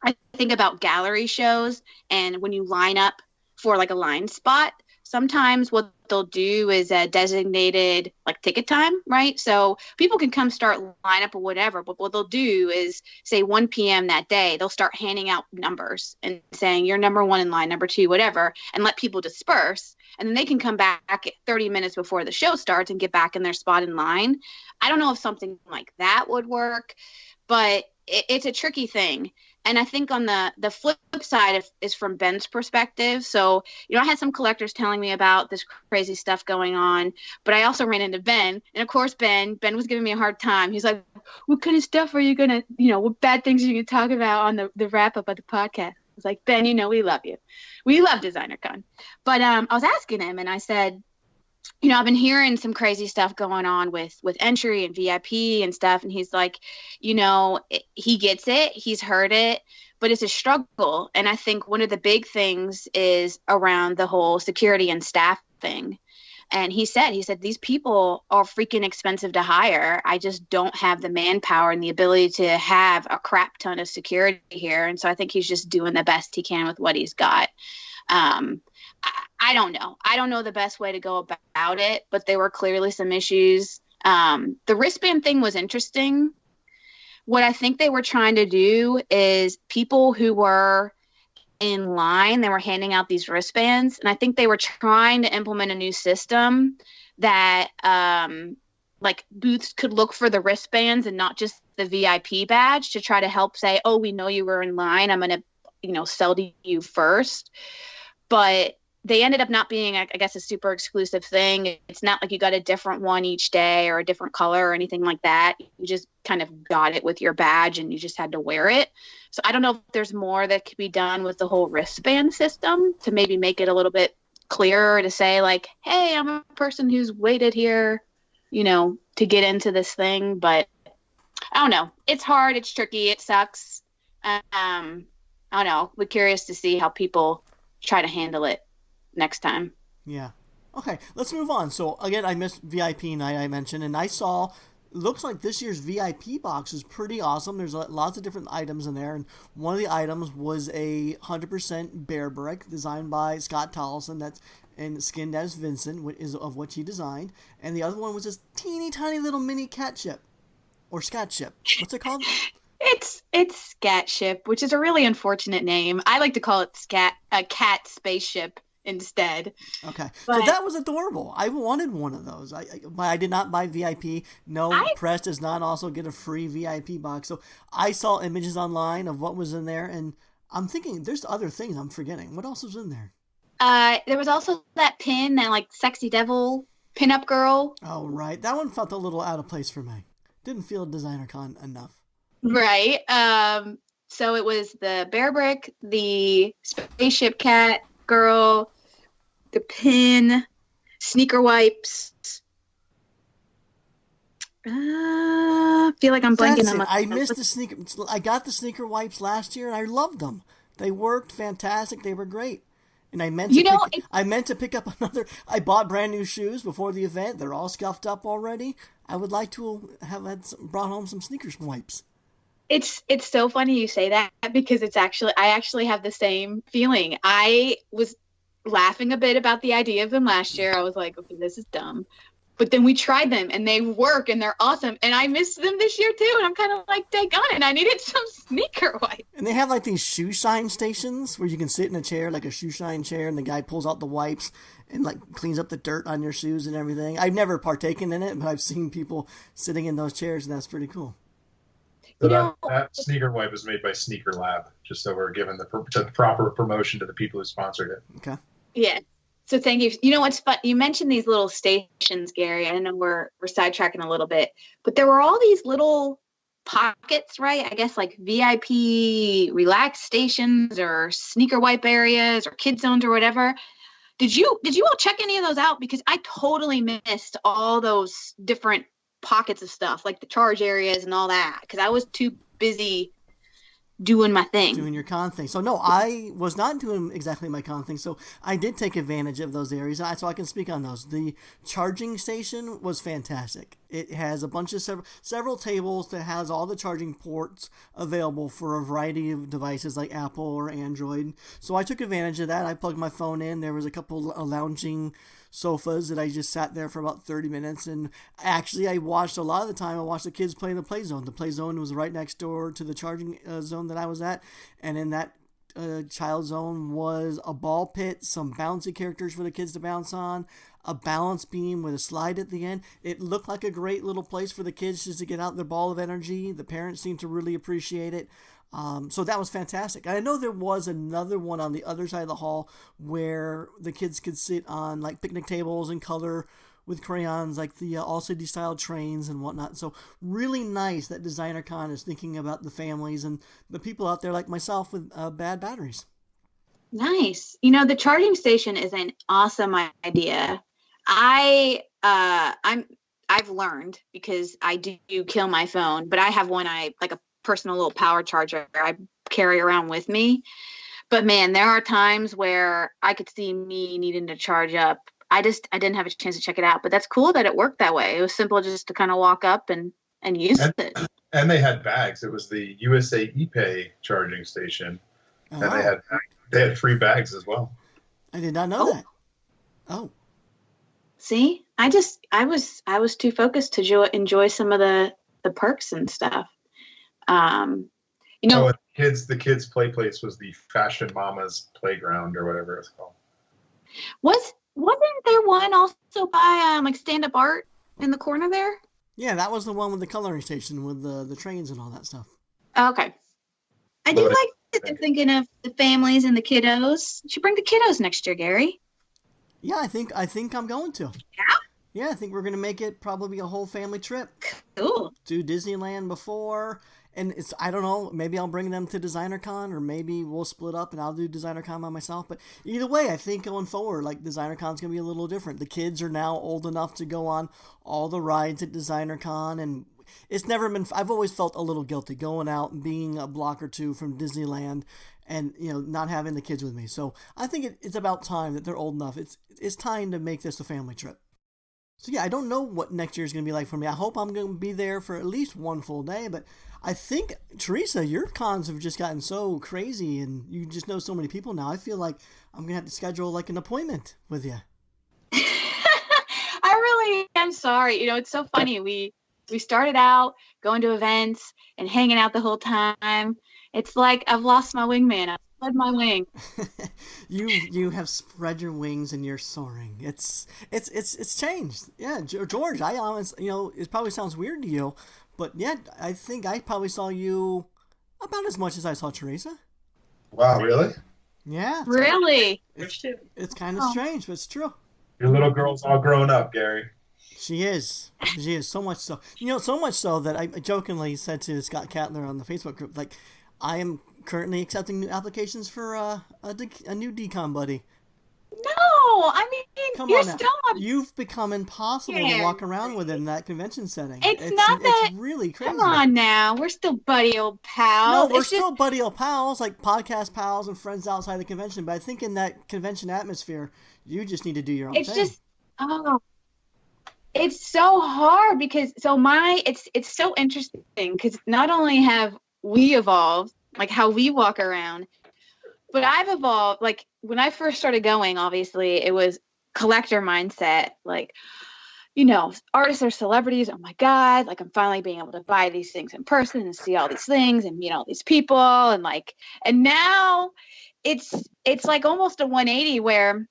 I think about gallery shows, and when you line up for like a line spot, sometimes what they'll do is a designated like ticket time, right? So people can come start line up or whatever, but what they'll do is say 1 p.m. that day, they'll start handing out numbers and saying you're number 1 in line, number 2, whatever, and let people disperse. And then they can come back at 30 minutes before the show starts and get back in their spot in line. I don't know if something like that would work, but it's a tricky thing. And I think on the flip side is from Ben's perspective. So, you know, I had some collectors telling me about this crazy stuff going on, but I also ran into Ben. And of course, Ben was giving me a hard time. He's like, what kind of stuff are you going to, you know, what bad things are you going to talk about on the wrap up of the podcast? I was like, Ben, you know, we love you. We love DesignerCon. But I was asking him, and I said, you know, I've been hearing some crazy stuff going on with entry and VIP and stuff. And he's like, you know, he gets it. He's heard it, but it's a struggle. And I think one of the big things is around the whole security and staffing. And he said, these people are freaking expensive to hire. I just don't have the manpower and the ability to have a crap ton of security here. And so I think he's just doing the best he can with what he's got. I don't know. I don't know the best way to go about it, but there were clearly some issues. The wristband thing was interesting. What I think they were trying to do is people who were in line, they were handing out these wristbands, and I think they were trying to implement a new system that like booths could look for the wristbands and not just the VIP badge to try to help say, oh, we know you were in line. I'm going to, you know, sell to you first. But they ended up not being, I guess, a super exclusive thing. It's not like you got a different one each day or a different color or anything like that. You just kind of got it with your badge and you just had to wear it. So I don't know if there's more that could be done with the whole wristband system to maybe make it a little bit clearer to say like, hey, I'm a person who's waited here, you know, to get into this thing. But I don't know. It's hard. It's tricky. It sucks. I don't know. We're curious to see how people try to handle it next time. Yeah. Okay, let's move on. So again, I missed VIP night, I mentioned, and I saw, looks like this year's VIP box is pretty awesome. There's lots of different items in there, and one of the items was a 100% bear brick designed by Scott Tollison and skinned as Vincent, of which he designed, and the other one was this teeny tiny little mini cat ship or scat ship. What's it called? It's Scat Ship, which is a really unfortunate name. I like to call it a cat spaceship instead. Okay, so that was adorable. I wanted one of those. I did not buy VIP. No, Press does not also get a free VIP box. So I saw images online of what was in there, and I'm thinking there's other things I'm forgetting. What else was in there? There was also that pin, that like sexy devil pinup girl. Oh, right. That one felt a little out of place for me. Didn't feel DesignerCon enough. Right. So it was the bear brick, the spaceship cat girl, the pin, sneaker wipes. I feel like I'm blanking on. I missed the sneaker. I got the sneaker wipes last year, and I loved them. They worked fantastic. They were great. And I meant to pick up another. I bought brand new shoes before the event. They're all scuffed up already. I would like to have brought home some sneakers wipes. It's so funny you say that because I actually have the same feeling. I was laughing a bit about the idea of them last year. I was like, okay, this is dumb. But then we tried them and they work and they're awesome. And I missed them this year too. And I'm kind of like, daggone it, I needed some sneaker wipes. And they have like these shoe shine stations where you can sit in a chair, like a shoe shine chair, and the guy pulls out the wipes and like cleans up the dirt on your shoes and everything. I've never partaken in it, but I've seen people sitting in those chairs, and that's pretty cool. So that sneaker wipe is made by Sneaker Lab, just so we're giving the proper promotion to the people who sponsored it. Okay. Yeah. So thank you. You know what's fun? You mentioned these little stations, Gary. I know we're sidetracking a little bit, but there were all these little pockets, right? I guess like VIP relax stations or sneaker wipe areas or kid zones or whatever. Did you all check any of those out? Because I totally missed all those different pockets of stuff, like the charge areas and all that, because I was too busy doing my thing. Doing your con thing. So no, I was not doing exactly my con thing. So I did take advantage of those areas. So I can speak on those. The charging station was fantastic. It has a bunch of several tables that has all the charging ports available for a variety of devices like Apple or Android. So I took advantage of that. I plugged my phone in. There was a couple of lounging sofas that I just sat there for about 30 minutes. And actually, I watched a lot of the time, I watched the kids play in the play zone. The play zone was right next door to the charging zone that I was at. And in that child zone was a ball pit, some bouncy characters for the kids to bounce on, a balance beam with a slide at the end. It looked like a great little place for the kids just to get out their ball of energy. The parents seemed to really appreciate it. So that was fantastic. And I know there was another one on the other side of the hall where the kids could sit on like picnic tables and color with crayons, like the All-City style trains and whatnot. So really nice that Designer Con is thinking about the families and the people out there like myself with bad batteries. Nice. You know, the charging station is an awesome idea. I've learned, because I do kill my phone, but I have one like a personal little power charger I carry around with me. But man, there are times where I could see me needing to charge up. I didn't have a chance to check it out, but that's cool that it worked that way. It was simple just to kind of walk up and use it. And they had bags. It was the USA ePay charging station. Oh. And they had free bags as well. I did not know that. Oh. See, I was too focused to enjoy some of the perks and stuff. You know, the kids play place was the Fashion Mama's Playground or whatever it's called. Wasn't there one also by like stand up art in the corner there? Yeah, that was the one with the coloring station with the trains and all that stuff. Okay. I do like that they're thinking of the families and the kiddos. You should bring the kiddos next year, Gary. Yeah, I think I'm going to. Yeah? Yeah, I think we're going to make it probably a whole family trip. Cool. Do Disneyland before. And I don't know, maybe I'll bring them to Designer Con, or maybe we'll split up and I'll do Designer Con by myself. But either way, I think going forward, like Designer Con's going to be a little different. The kids are now old enough to go on all the rides at Designer Con, and it's never been, I've always felt a little guilty going out and being a block or two from Disneyland and, not having the kids with me. So I think it's about time that they're old enough. It's time to make this a family trip. So yeah, I don't know what next year is going to be like for me. I hope I'm going to be there for at least one full day, but I think, Teresa, your cons have just gotten so crazy and you just know so many people now. I feel like I'm going to have to schedule like an appointment with you. I really am sorry. It's so funny. We started out going to events and hanging out the whole time. It's like I've lost my wingman. I've spread my wing. You have spread your wings and you're soaring. It's changed. Yeah, George, I honestly, it probably sounds weird to you, but yeah, I think I probably saw you about as much as I saw Teresa. Wow, really? Yeah. Really? It's kind of strange, but it's true. Your little girl's all grown up, Gary. She is so much so. So much so that I jokingly said to Scott Cattler on the Facebook group, like, I am currently accepting new applications for a new DCon buddy. No, I mean, Come you're on now. still on. You've become impossible to walk around with in that convention setting. It's really crazy. Come on now, we're still buddy old pals. No, we're still buddy old pals, like podcast pals and friends outside the convention. But I think in that convention atmosphere, you just need to do your own thing. It's so hard because it's so interesting because not only have we evolved, like how we walk around, but I've evolved. Like when I first started going, obviously it was collector mindset. Like artists are celebrities. Oh my God, like I'm finally being able to buy these things in person and see all these things and meet all these people. And now it's like almost a 180 where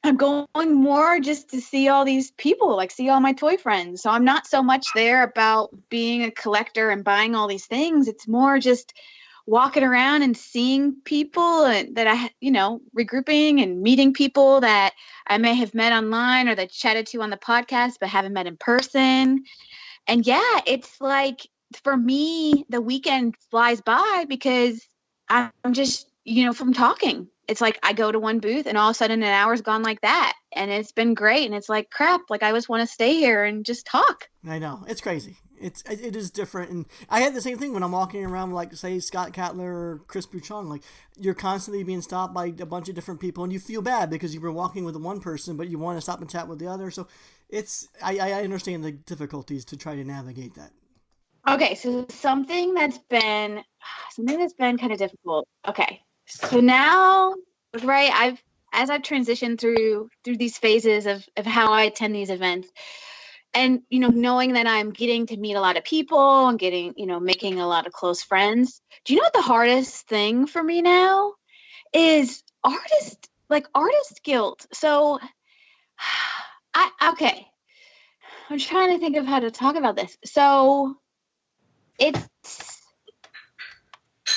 I'm going more just to see all these people, like see all my toy friends. So I'm not so much there about being a collector and buying all these things. It's more just walking around and seeing people and that regrouping and meeting people that I may have met online or that chatted to on the podcast, but haven't met in person. And yeah, it's like, for me, the weekend flies by because I'm just, from talking. It's like I go to one booth and all of a sudden an hour's gone like that. And it's been great. And it's like, crap, like I just want to stay here and just talk. I know. It's crazy. It is different. And I had the same thing when I'm walking around, like, say, Scott Cattler or Chris Bouchon. Like, you're constantly being stopped by a bunch of different people, and you feel bad because you were walking with one person, but you want to stop and chat with the other. So I understand the difficulties to try to navigate that. Okay, so something that's been kind of difficult. Okay, so now, right, as I've transitioned through these phases of how I attend these events, and knowing that I'm getting to meet a lot of people and getting, making a lot of close friends. Do you know what the hardest thing for me now is? Artist guilt. So okay, I'm trying to think of how to talk about this. So it's,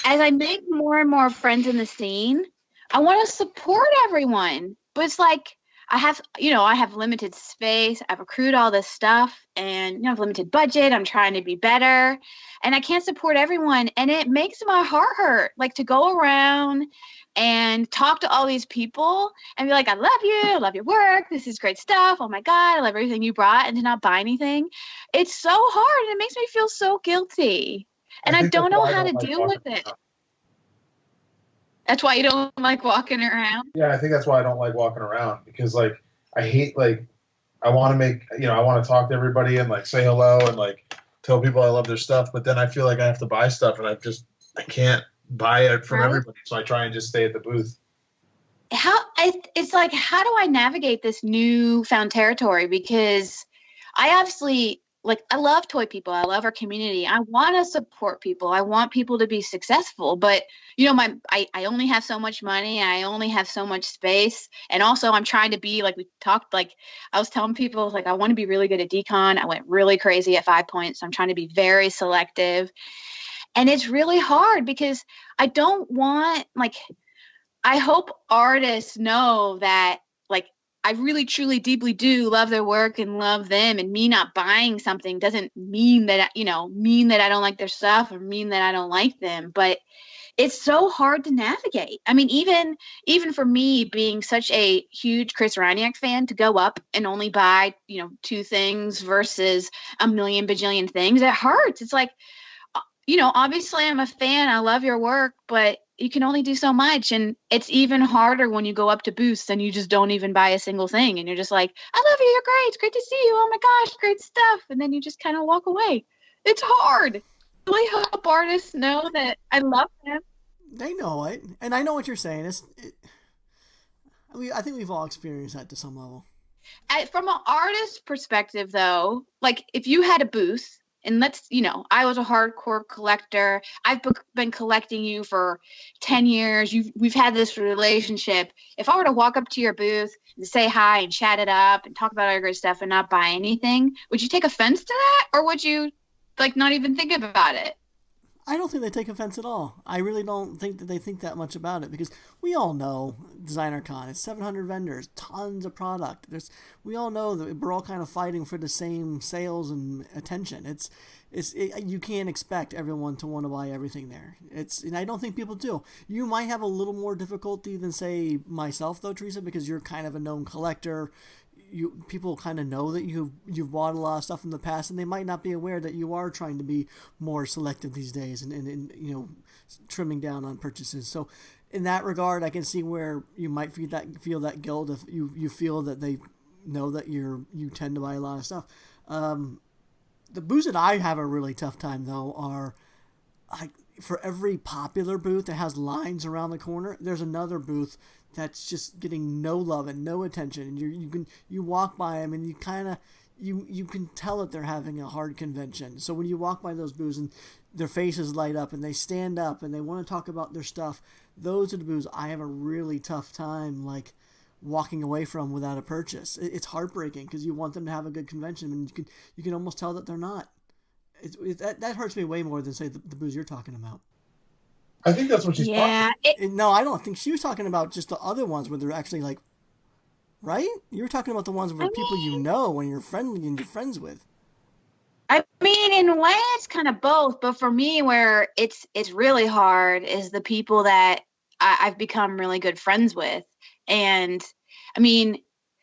as I make more and more friends in the scene, I want to support everyone, but it's like I have limited space. I've accrued all this stuff and I have limited budget. I'm trying to be better and I can't support everyone. And it makes my heart hurt, like to go around and talk to all these people and be like, I love you. I love your work. This is great stuff. Oh my God, I love everything you brought, and to not buy anything. It's so hard and it makes me feel so guilty. And I don't know how to deal with it. That's why you don't like walking around? Yeah, I think that's why I don't like walking around, because like I hate, like, I want to I want to talk to everybody and like say hello and like tell people I love their stuff, but then I feel like I have to buy stuff and I can't buy it from everybody, so I try and just stay at the booth. It's like, how do I navigate this newfound territory? Because I obviously, like, I love toy people. I love our community. I want to support people. I want people to be successful. But, I only have so much money. I only have so much space. And also I'm trying to be, like we talked, like I was telling people, like, I want to be really good at DCon. I went really crazy at 5 points. So I'm trying to be very selective. And it's really hard because I don't want, like, I hope artists know that, like, I really, truly, deeply do love their work and love them, and me not buying something doesn't mean that, mean that I don't like their stuff or mean that I don't like them. But it's so hard to navigate. I mean, even for me being such a huge Chris Raniak fan, to go up and only buy, 2 things versus a million bajillion things, it hurts. It's like, obviously I'm a fan. I love your work, but you can only do so much. And it's even harder when you go up to booths and you just don't even buy a single thing. And you're just like, I love you. You're great. It's great to see you. Oh my gosh, great stuff. And then you just kind of walk away. It's hard. I really hope artists know that I love them. They know it. And I know what you're saying. I think we've all experienced that to some level. From an artist perspective, though, like if you had a booth, and I was a hardcore collector. I've been collecting you for 10 years. We've had this relationship. If I were to walk up to your booth and say hi and chat it up and talk about our great stuff and not buy anything, would you take offense to that? Or would you, like, not even think about it? I don't think they take offense at all. I really don't think that they think that much about it, because we all know Designer Con. It's 700 vendors, tons of product. We all know that we're all kind of fighting for the same sales and attention. You can't expect everyone to want to buy everything there. And I don't think people do. You might have a little more difficulty than, say, myself, though, Teresa, because you're kind of a known collector. People kind of know that you've bought a lot of stuff in the past, and they might not be aware that you are trying to be more selective these days and trimming down on purchases. So in that regard, I can see where you might feel that guilt if you feel that they know that you tend to buy a lot of stuff. The booths that I have a really tough time, though, are like, for every popular booth that has lines around the corner, there's another booth that's just getting no love and no attention. And you walk by them and you kind of, you can tell that they're having a hard convention. So when you walk by those booths and their faces light up and they stand up and they want to talk about their stuff, those are the booths I have a really tough time like walking away from without a purchase. It's heartbreaking because you want them to have a good convention and you can almost tell that they're not. That hurts me way more than say the booths you're talking about. I think that's what she's talking about. No, I don't think she was talking about just the other ones where they're actually like, right? You were talking about the ones where people you know and you're friendly and you're friends with. I mean, in a way, it's kind of both. But for me, where it's really hard is the people that I've become really good friends with. And I mean,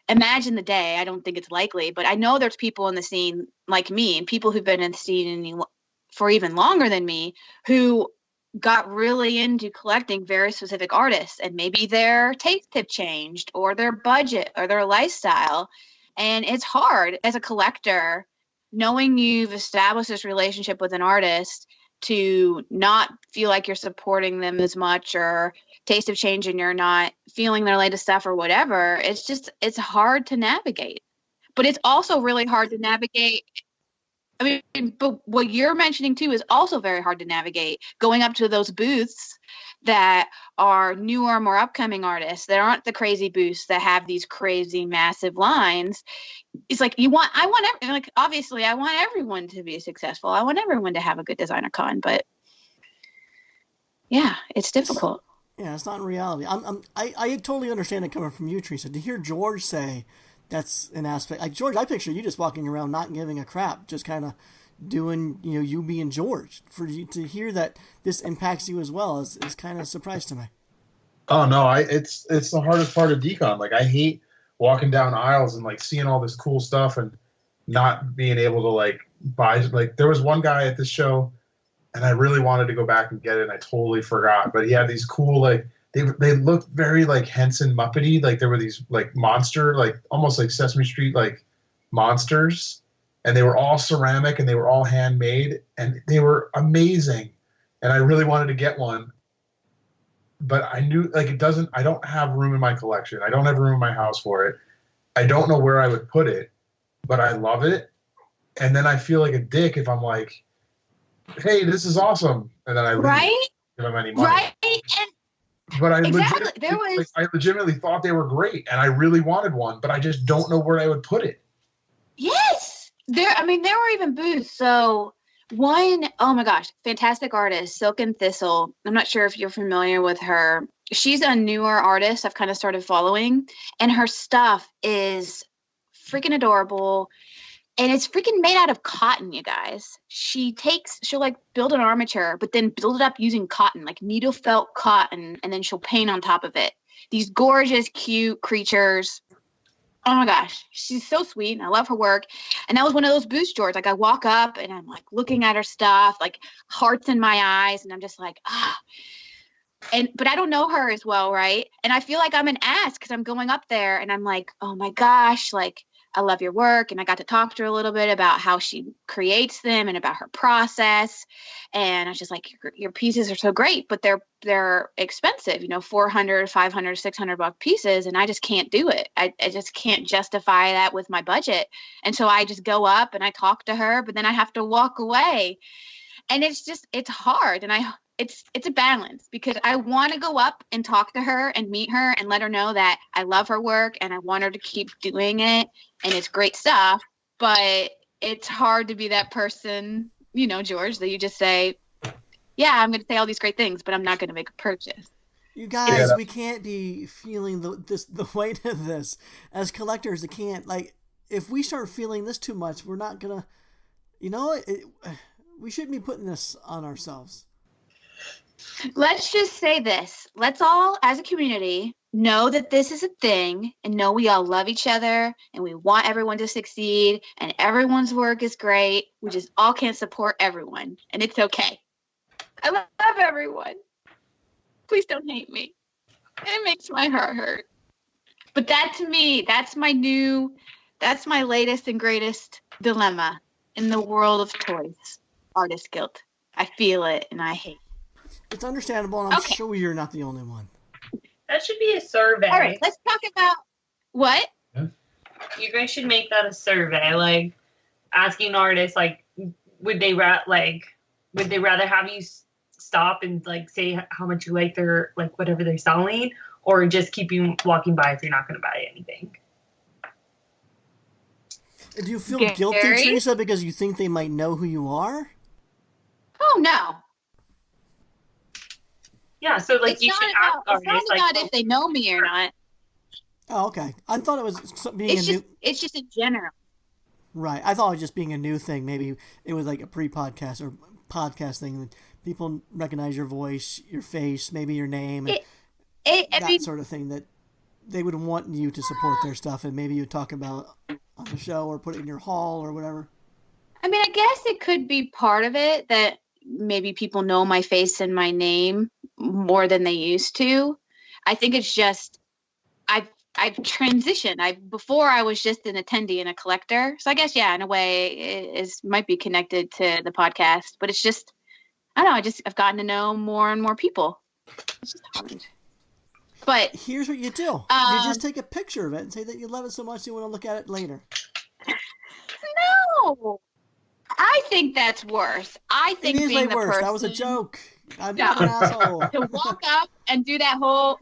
imagine the day. I don't think it's likely, but I know there's people in the scene like me and people who've been in the scene for even longer than me who got really into collecting very specific artists, and maybe their taste have changed or their budget or their lifestyle. And it's hard as a collector, knowing you've established this relationship with an artist, to not feel like you're supporting them as much, or taste have changed and you're not feeling their latest stuff or whatever. It's hard to navigate, but it's also really hard to navigate. I mean, but what you're mentioning too is also very hard to navigate, going up to those booths that are newer, more upcoming artists that aren't the crazy booths that have these crazy massive lines. It's like obviously I want everyone to be successful. I want everyone to have a good designer con, but yeah, it's difficult. Yeah, it's not in reality. I totally understand it coming from you, Teresa. To hear George say that's an aspect, like George, I picture you just walking around not giving a crap, just kind of doing, you being George. For you to hear that this impacts you as well is kind of a surprise to me. Oh no, it's the hardest part of DCon. Like, I hate walking down aisles and like seeing all this cool stuff and not being able to like buy. Like, there was one guy at this show, and I really wanted to go back and get it, and I totally forgot. But he had these cool, like, they looked very like Henson Muppety. Like, there were these like monster, like almost like Sesame Street like monsters, and they were all ceramic and they were all handmade and they were amazing. And I really wanted to get one, but I knew like I don't have room in my collection. I don't have room in my house for it. I don't know where I would put it, but I love it. And then I feel like a dick if I'm like, hey, this is awesome. And then I leave, give them any money. Right. And but I legitimately thought they were great, and I really wanted one, but I just don't know where I would put it. Yes, there were even booths. So one, oh my gosh, fantastic artist, Silk and Thistle. I'm not sure if you're familiar with her. She's a newer artist I've kind of started following, and her stuff is freaking adorable. And it's freaking made out of cotton, you guys. She'll like build an armature, but then build it up using cotton, like needle felt cotton, and then she'll paint on top of it. These gorgeous, cute creatures. Oh my gosh, she's so sweet, and I love her work. And that was one of those booths, George. Like, I walk up and I'm like looking at her stuff, like hearts in my eyes, and I'm just like, ah. But I don't know her as well, right? And I feel like I'm an ass because I'm going up there and I'm like, oh my gosh, like, I love your work. And I got to talk to her a little bit about how she creates them and about her process. And I was just like, your pieces are so great, but they're expensive, $400, $500, $600 pieces. And I just can't do it. I just can't justify that with my budget. And so I just go up and I talk to her, but then I have to walk away. And it's hard. And it's a balance because I want to go up and talk to her and meet her and let her know that I love her work and I want her to keep doing it and it's great stuff. But it's hard to be that person, George, that you just say, yeah, I'm going to say all these great things, but I'm not going to make a purchase. You guys, we can't be feeling the weight of this as collectors. It can't, like, if we start feeling this too much, we're not going to, we shouldn't be putting this on ourselves. Let's just say this. Let's all, as a community, know that this is a thing and know we all love each other and we want everyone to succeed and everyone's work is great. We just all can't support everyone, and it's okay. I love everyone. Please don't hate me. It makes my heart hurt. But that, to me, that's my latest and greatest dilemma in the world of toys. Artist guilt. I feel it and I hate it. It's understandable, and I'm sure you're not the only one. That should be a survey. All right, let's talk about what? Yeah. You guys should make that a survey, like asking artists, like, would they rather have you stop and like say how much you like their like whatever they're selling, or just keep you walking by if you're not going to buy anything. Do you feel Gary? guilty, Teresa, because you think they might know who you are? Oh no. Yeah, so like It's you not should about, ask it's not artists about like, if they know me or not. Oh, okay. I thought it was being It's just in general. Right. I thought it was just being a new thing. Maybe it was like a pre-podcast or podcast thing. People recognize your voice, your face, maybe your name, and that sort of thing, that they would want you to support their stuff, and maybe you talk about on the show or put it in your hall or whatever. I mean, I guess it could be part of it that maybe people know my face and my name more than they used to. I think it's just I've transitioned. Before I was just an attendee and a collector. So I guess, yeah, in a way it might be connected to the podcast, but it's just, I don't know, I've gotten to know more and more people. It's just hard. But here's what you do. You just take a picture of it and say that you love it so much you want to look at it later. No. I think that's worse. I think it is being way the worse. person, That was a joke. I'm not an asshole. to walk up and do that whole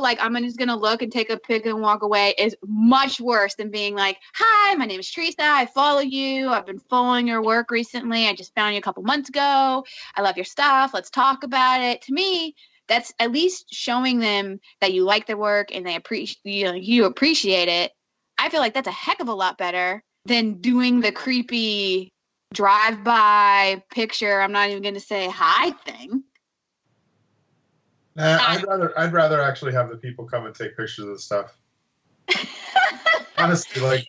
like I'm just gonna look and take a pic and walk away is much worse than being like, hi, my name is Teresa, I follow you, I've been following your work recently, I just found you a couple months ago, I love your stuff, let's talk about it. To me, that's at least showing them that you like their work and they you appreciate it. I feel like that's a heck of a lot better than doing the creepy drive-by picture, I'm not even going to say hi thing. Nah, I'd rather actually have the people come and take pictures of the stuff. Honestly,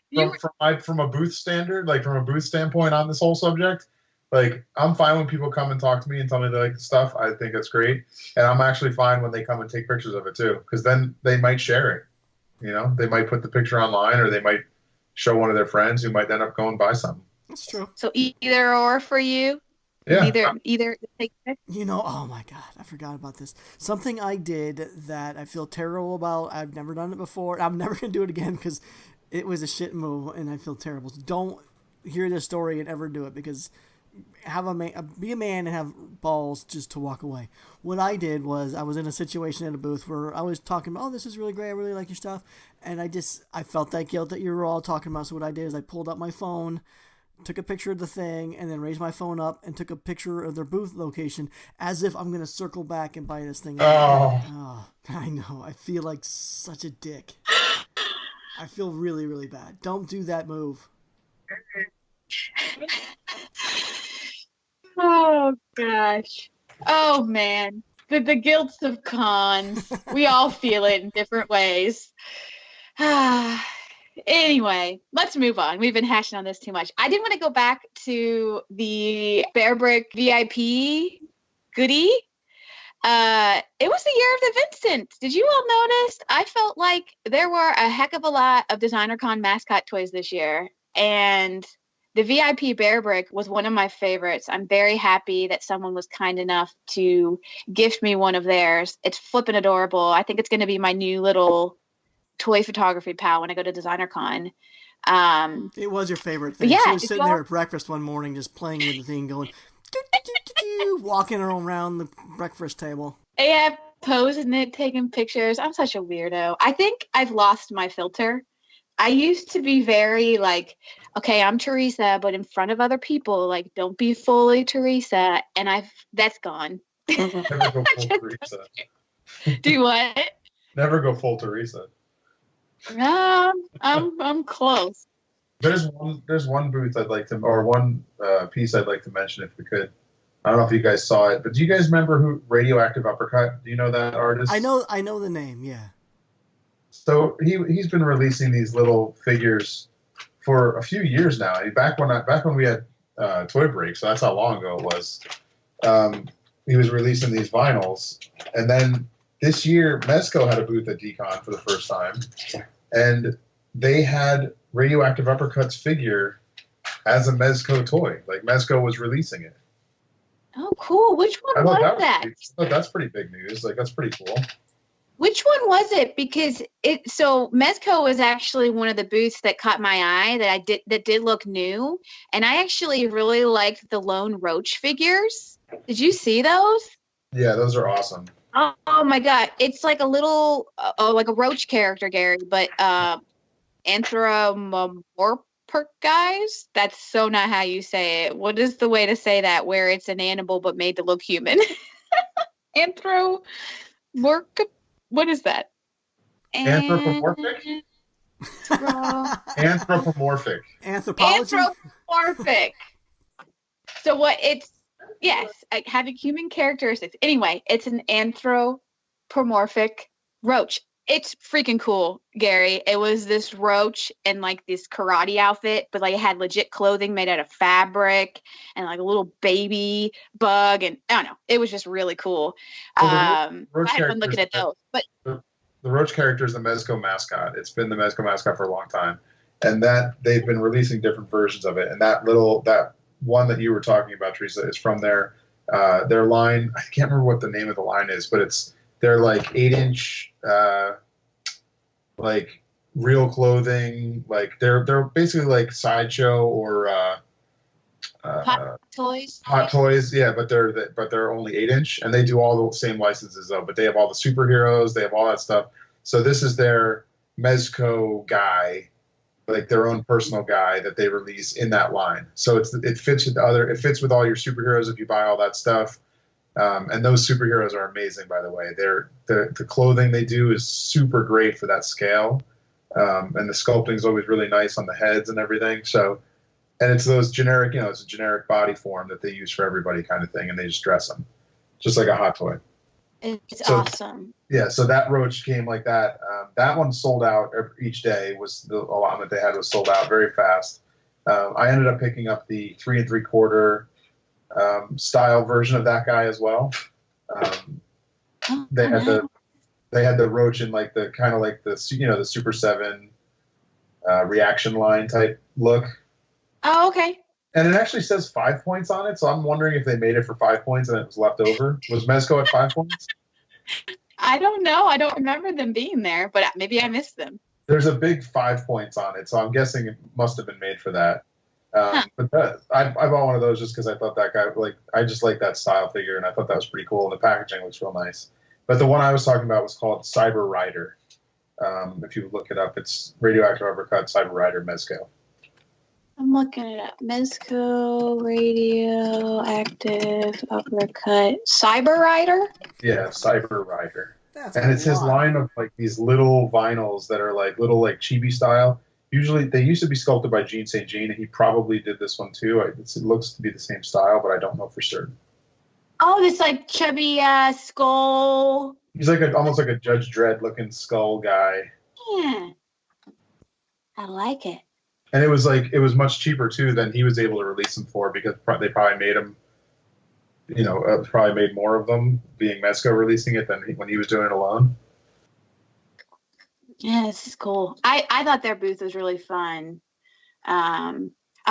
like from a booth standpoint on this whole subject, like I'm fine when people come and talk to me and tell me they like the stuff. I think that's great, and I'm actually fine when they come and take pictures of it too, because then they might share it. You know, they might put the picture online, or they might show one of their friends who might end up going and buy something. That's true. So either or for you? Yeah. Either take it. You know, oh my God, I forgot about this. Something I did that I feel terrible about. I've never done it before. I'm never going to do it again because it was a shit move and I feel terrible. So don't hear this story and ever do it, because be a man and have balls just to walk away. What I did was I was in a situation at a booth where I was talking about, oh, this is really great, I really like your stuff. And I felt that guilt that you were all talking about. So what I did is I pulled up my phone, took a picture of the thing, and then raised my phone up and took a picture of their booth location as if I'm going to circle back and buy this thing. Oh, I know. I feel like such a dick. I feel really, really bad. Don't do that move. Oh, gosh. Oh, man. The guilt of cons. We all feel it in different ways. Anyway, let's move on. We've been hashing on this too much. I did want to go back to the Bear Brick VIP goodie. It was the year of the Vincent. Did you all notice? I felt like there were a heck of a lot of DesignerCon mascot toys this year, and the VIP Bear Brick was one of my favorites. I'm very happy that someone was kind enough to gift me one of theirs. It's flippin' adorable. I think it's going to be my new little toy photography pal when I go to DesignerCon. It was your favorite thing. Yeah, she was sitting there at breakfast one morning just playing with the thing, going, walking around the breakfast table. Yeah, posing it, taking pictures. I'm such a weirdo. I think I've lost my filter. I used to be very like, okay, I'm Teresa, but in front of other people, like, don't be fully Teresa. And that's gone. Never go full Teresa. Do what? Never go full Teresa. I'm close. There's one booth I'd like to, or one piece I'd like to mention if we could. I don't know if you guys saw it, but do you guys remember who Radioactive Uppercut? Do you know that artist? I know the name, yeah. So he's been releasing these little figures for a few years now. Back when we had Toy Break, so that's how long ago it was. He was releasing these vinyls, and then this year Mezco had a booth at DCon for the first time, and they had Radioactive Uppercut's figure as a Mezco toy. Like Mezco was releasing it. Oh, cool. Which one was that? I thought that's pretty big news. Like, that's pretty cool. Which one was it? Because so Mezco was actually one of the booths that caught my eye that did look new, and I actually really liked the Lone Roach figures. Did you see those? Yeah, those are awesome. Oh my god, it's like a little like a roach character, Gary, but anthropomorphic guys. That's so not how you say it. What is the way to say that where it's an animal but made to look human? Anthropomorphic. What is that? Anthropomorphic? Anthropomorphic. Anthropology? Anthropomorphic. So what it's, yes, having human characteristics. Anyway, it's an anthropomorphic roach. It's freaking cool, Gary. It was this roach in like this karate outfit, but like it had legit clothing made out of fabric and like a little baby bug, and I don't know. It was just really cool. Well, I had fun looking at those. But the roach character is the Mezco Mascot. It's been the Mezco Mascot for a long time, and that they've been releasing different versions of it. And that one that you were talking about, Teresa, is from their line. I can't remember what the name of the line is, but they're like 8-inch, like real clothing. Like they're basically like Sideshow or Hot Toys. Hot Toys, yeah, but they're only 8-inch, and they do all the same licenses though. But they have all the superheroes, they have all that stuff. So this is their Mezco guy, like their own personal guy that they release in that line. So it fits with with all your superheroes if you buy all that stuff. And those superheroes are amazing, by the way. The clothing they do is super great for that scale, and the sculpting is always really nice on the heads and everything. So, and it's those generic, it's a generic body form that they use for everybody kind of thing, and they just dress them, just like a hot toy. It's awesome. Yeah, so that roach came like that. That one sold out each day. Was the allotment they had was sold out very fast. I ended up picking up the 3 3/4 style version of that guy as well. They had the roach in like the kind of like the the Super 7 reaction line type look. Oh, okay. And it actually says 5 points on it, so I'm wondering if they made it for 5 points and it was left over. Was Mezco at 5 points? I don't know. I don't remember them being there, but maybe I missed them. There's a big 5 points on it, so I'm guessing it must have been made for that. But I bought one of those just because I thought that guy, I just like that style figure, and I thought that was pretty cool, and the packaging looks real nice. But the one I was talking about was called Cyber Rider. If you look it up, it's Radioactive Uppercut Cyber Rider Mezco. I'm looking it up. Mezco Radioactive Uppercut Cyber Rider? Yeah, Cyber Rider. That's and it's his line of like these little vinyls that are like little like chibi style. Usually they used to be sculpted by Gene St. Jean, and he probably did this one too. It looks to be the same style, but I don't know for certain. Oh, this like chubby skull. He's like almost like a Judge Dredd looking skull guy. Yeah, I like it. And it was much cheaper too than he was able to release them for, because they probably made them, probably made more of them, being Mezco releasing it, than when he was doing it alone. Yeah, this is cool. I thought their booth was really fun.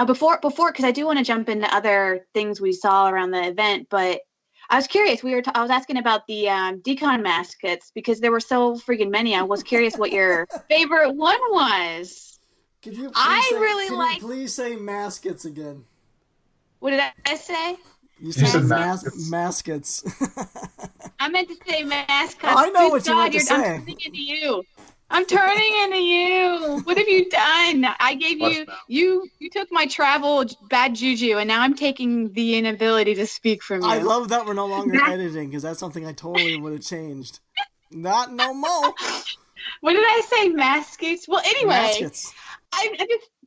Before, because I do want to jump into other things we saw around the event, but I was curious. I was asking about the DCon mascots because there were so freaking many. I was curious what your favorite one was. Could you please say mascots again? What did I say? You said mascots. I meant to say mascots. Oh, I know what you meant to say. I'm turning into you. I'm turning into you. What have you done? I gave you took my travel bad juju, and now I'm taking the inability to speak from you. I love that we're no longer editing, because that's something I totally would have changed. Not no more. What did I say? Mascots? Well, anyway. Mascots.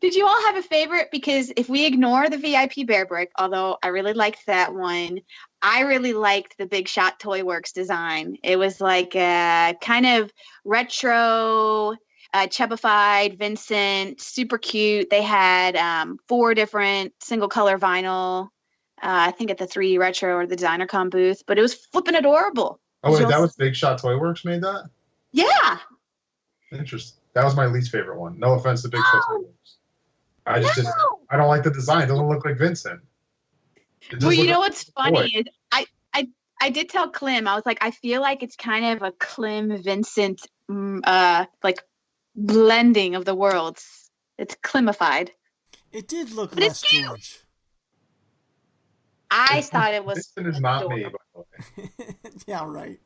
Did you all have a favorite? Because if we ignore the VIP Bear Brick, although I really liked that one, I really liked the Big Shot Toy Works design. It was like a kind of retro, chubbified Vincent, super cute. They had 4 different single color vinyl, I think at the 3D Retro or the Designer Con booth, but it was flipping adorable. Oh, wait, that was Big Shot Toy Works made that? Yeah. Interesting. That was my least favorite one. No offense to Big Shot Toy Works. I don't like the design. It doesn't look like Vincent. Well, you know what's funny is I did tell Clem, I was like, I feel like it's kind of a Clem Vincent like blending of the worlds. It's Clemified. It did look But it's less cute. George. I thought it was Vincent is not me, adorable. by the way. Yeah, right.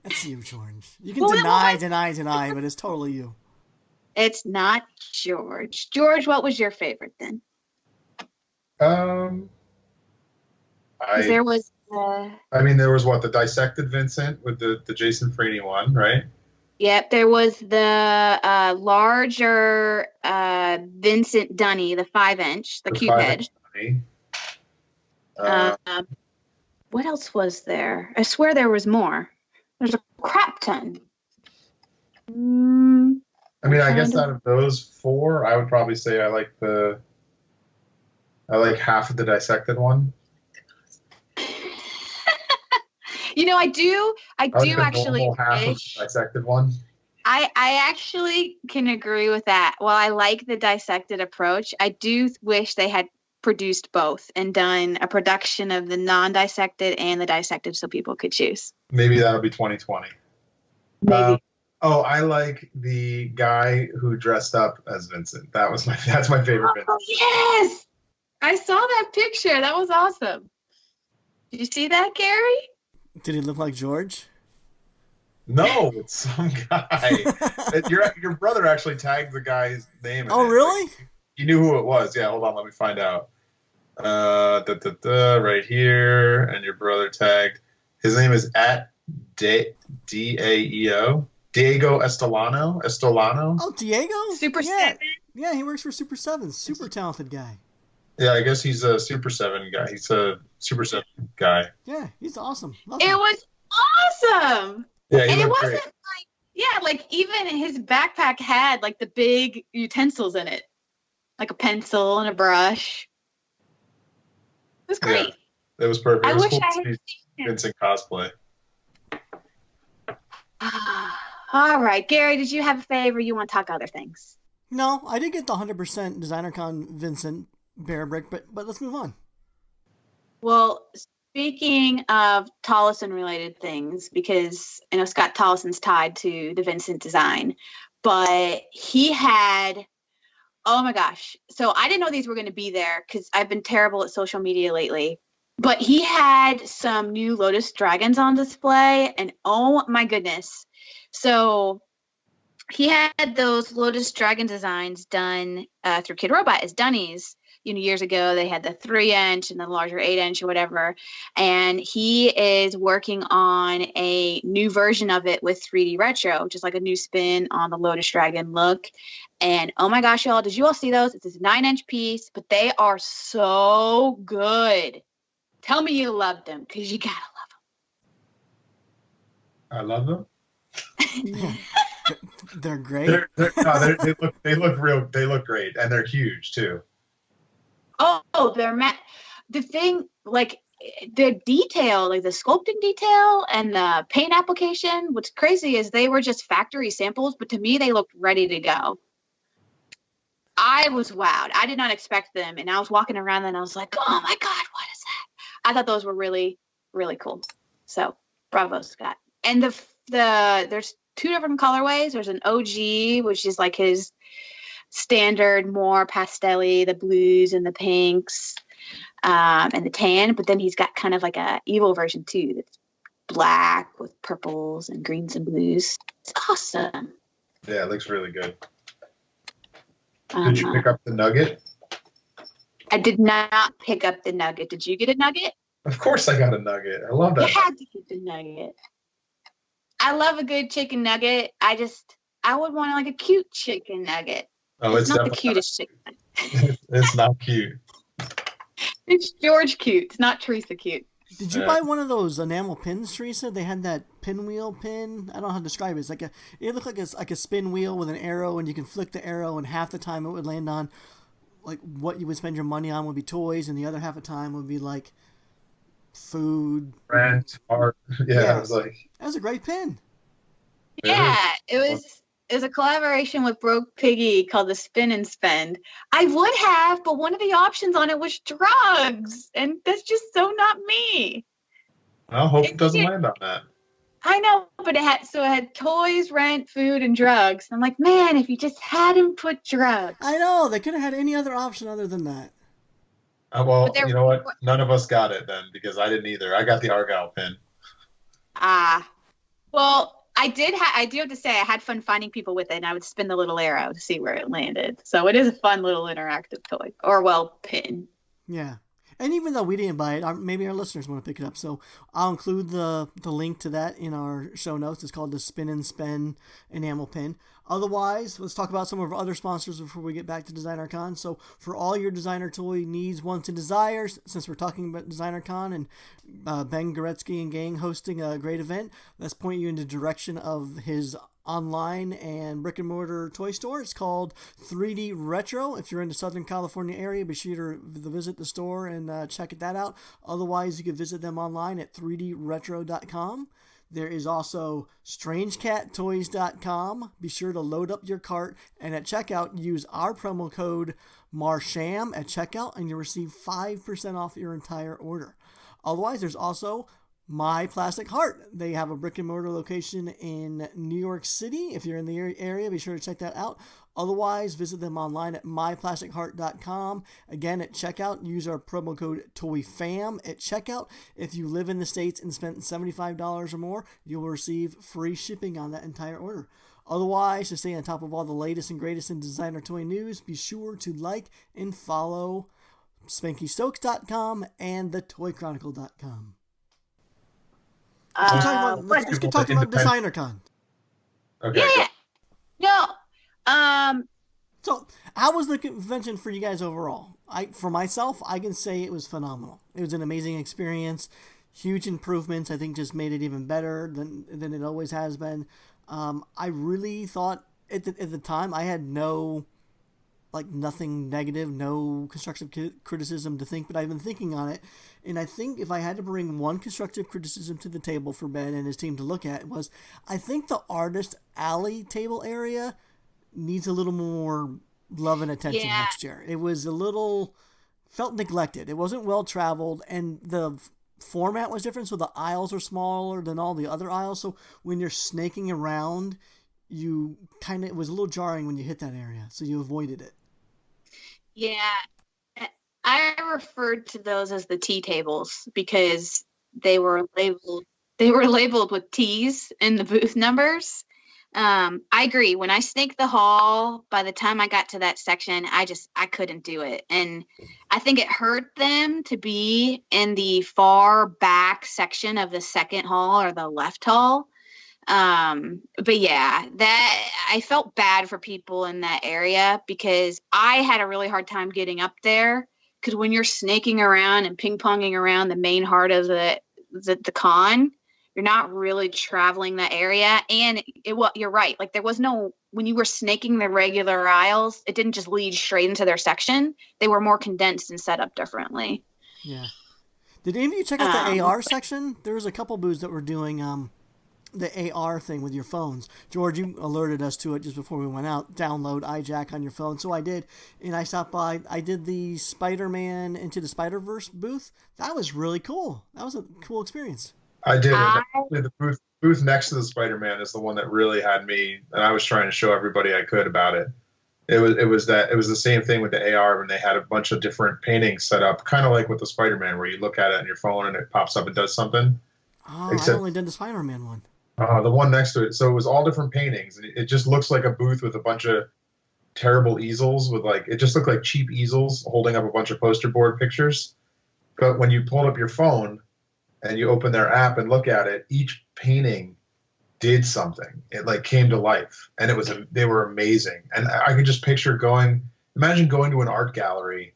That's you, George. You can Well, deny, but it's totally you. It's not George. George, what was your favorite then? 'Cause there was I mean, there was the dissected Vincent with the Jason Freeney one, right? Yep, there was the larger Vincent Dunny, the 5-inch, the cube head. What else was there? I swear there was more. There's a crap ton. I mean, I guess out of those 4, I would probably say I like half of the dissected one. I do actually half of the dissected one. I actually can agree with that. While I like the dissected approach, I do wish they had produced both and done a production of the non-dissected and the dissected so people could choose. Maybe that'll be 2020. Maybe. I like the guy who dressed up as Vincent. That's my favorite Vincent. Oh, yes! I saw that picture. That was awesome. Did you see that, Gary? Did he look like George? No, it's some guy. Your brother actually tagged the guy's name. Oh, really? You knew who it was. Yeah, hold on, let me find out. Right here, and your brother tagged. His name is @DAEO. Diego Estolano. Oh, Diego? Super 7. Yeah, he works for Super 7. Super talented guy. Yeah, I guess he's a Super 7 guy. He's a Super 7 guy. Yeah, he's awesome. It was awesome. Yeah, and it wasn't even his backpack had like the big utensils in it, like a pencil and a brush. It was great. Yeah, it was perfect. I It was wish cool I to had see Vincent cosplay. All right, Gary, did you have a favor? You want to talk other things? No, I did get the 100% DesignerCon Vincent Bear Brick, but let's move on. Well, speaking of Tollison-related things, because Scott Tollison's tied to the Vincent design, but he had, oh my gosh. So I didn't know these were going to be there because I've been terrible at social media lately. But he had some new Lotus Dragons on display, and oh my goodness. So he had those Lotus Dragon designs done through Kid Robot as dunnies. Years ago, they had the 3-inch and the larger 8-inch or whatever. And he is working on a new version of it with 3D retro, just like a new spin on the Lotus Dragon look. And oh my gosh, y'all, did you all see those? It's this 9-inch piece, but they are so good. Tell me you loved them, because you gotta love them. I love them. They're great. They look great, and they're huge too. Oh, they're the thing, like the detail, like the sculpting detail and the paint application. What's crazy is they were just factory samples, but to me they looked ready to go. I was wowed. I did not expect them, and I was walking around and I was like, "Oh my god, what is that?" I thought those were really, really cool. So, bravo, Scott. And there's 2 different colorways. There's an OG, which is like his standard, more pastel-y, the blues and the pinks, and the tan. But then he's got kind of like a evil version too, that's black with purples and greens and blues. It's awesome. Yeah, it looks really good. Did you pick up the nugget? I did not pick up the nugget. Did you get a nugget? Of course I got a nugget. I love that. You had to get the nugget. I love a good chicken nugget. I would want like a cute chicken nugget. Oh, it's not the cutest chicken. It's not cute. It's George cute. It's not Teresa cute. Did you buy one of those enamel pins, Teresa? They had that pinwheel pin. I don't know how to describe it. It looked like it's like a spin wheel with an arrow, and you can flick the arrow, and half the time it would land on like what you would spend your money on would be toys, and the other half the time would be like food, rent, art. Yeah, it was like that was a great pin. Yeah, it was a collaboration with Broke Piggy called the Spin and Spend. I would have, but one of the options on it was drugs, and that's just so not me. I hope it doesn't land on that. I know, but it had toys, rent, food, and drugs. I'm like, man, if you just hadn't put drugs. I know, they could have had any other option other than that. Well, you know what? None of us got it then because I didn't either. I got the Argyle pin. Well, I do have to say I had fun finding people with it, and I would spin the little arrow to see where it landed. So it is a fun little interactive toy, or pin. Yeah. And even though we didn't buy it, maybe our listeners want to pick it up. So I'll include the link to that in our show notes. It's called the Spin and Spin enamel pin. Otherwise, let's talk about some of our other sponsors before we get back to Designer Con. So for all your designer toy needs, wants, and desires, since we're talking about Designer Con and Ben Goretzky and gang hosting a great event, let's point you in the direction of his online and brick and mortar toy store. It's called 3D Retro. If you're in the Southern California area, be sure to visit the store and check that out. Otherwise, you can visit them online at 3dretro.com. There is also StrangeCatToys.com. Be sure to load up your cart, and at checkout, use our promo code Marsham at checkout, and you'll receive 5% off your entire order. Otherwise, there's also My Plastic Heart. They have a brick and mortar location in New York City. If you're in the area, be sure to check that out. Otherwise, visit them online at myplasticheart.com. Again, at checkout, use our promo code TOYFAM at checkout. If you live in the States and spent $75 or more, you will receive free shipping on that entire order. Otherwise, to stay on top of all the latest and greatest in designer toy news, be sure to like and follow SpankyStokes.com and thetoychronicle.com. Let's get talking about Designer Con. Okay. Yeah. No. So, how was the convention for you guys overall? For myself, I can say it was phenomenal. It was an amazing experience. Huge improvements. I think just made it even better than it always has been. I really thought at the time I had nothing negative, no constructive criticism to think, but I've been thinking on it, and I think if I had to bring one constructive criticism to the table for Ben and his team to look at, I think the artist alley table area needs a little more love and attention next year. It was felt neglected. It wasn't well traveled, and the format was different, so the aisles are smaller than all the other aisles, so when you're snaking around, it was a little jarring when you hit that area, so you avoided it. Yeah, I referred to those as the tea tables because they were labeled with T's in the booth numbers. I agree. When I snaked the hall, by the time I got to that section, I couldn't do it. And I think it hurt them to be in the far back section of the second hall or the left hall. But yeah, that I felt bad for people in that area because I had a really hard time getting up there because when you're snaking around and ping-ponging around the main heart of the con, you're not really traveling that area. And you're right. Like there was when you were snaking the regular aisles, it didn't just lead straight into their section. They were more condensed and set up differently. Yeah. Did any of you check out the AR section? There was a couple booths that were doing, the AR thing with your phones. George, you alerted us to it just before we went out. Download iJack on your phone. So I did, and I stopped by. I did the Spider-Man Into the Spider-Verse booth. That was really cool. That was a cool experience. I did. The booth next to the Spider-Man is the one that really had me, and I was trying to show everybody I could about it. It was the same thing with the AR when they had a bunch of different paintings set up, kind of like with the Spider-Man, where you look at it on your phone and it pops up and does something. Oh, I only did the Spider-Man one. The one next to it. So it was all different paintings. And it just looks like a booth with a bunch of terrible easels it just looked like cheap easels holding up a bunch of poster board pictures. But when you pulled up your phone and you open their app and look at it, each painting did something. It came to life, and they were amazing. And I could just picture imagine going to an art gallery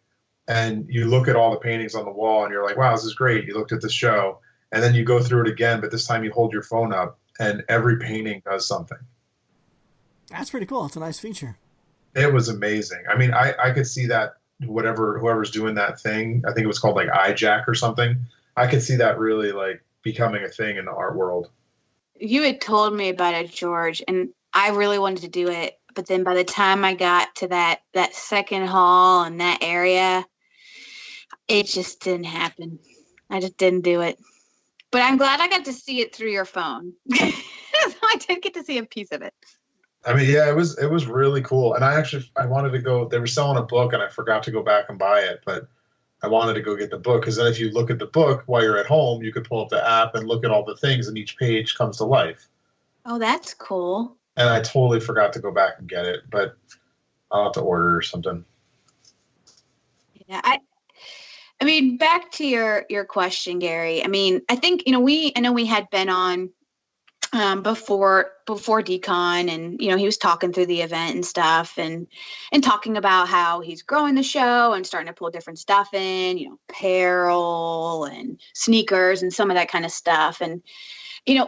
and you look at all the paintings on the wall and you're like, wow, this is great. You looked at the show, and then you go through it again, but this time you hold your phone up and every painting does something. That's pretty cool. It's a nice feature. It was amazing. I mean, I could see that whoever's doing that thing, I think it was called iJack or something. I could see that really becoming a thing in the art world. You had told me about it, George, and I really wanted to do it. But then by the time I got to that second hall and that area, it just didn't happen. I just didn't do it. But I'm glad I got to see it through your phone. So I did get to see a piece of it. I mean, yeah, it was really cool. And I wanted to go. They were selling a book, and I forgot to go back and buy it, but I wanted to go get the book, because then if you look at the book while you're at home, you could pull up the app and look at all the things, and each page comes to life. Oh, that's cool. And I totally forgot to go back and get it, but I'll have to order or something. Yeah, I mean, back to your question, Gary. I mean, I think, I know we had Ben on before DCon, and he was talking through the event and stuff, and talking about how he's growing the show and starting to pull different stuff in, apparel and sneakers and some of that kind of stuff. And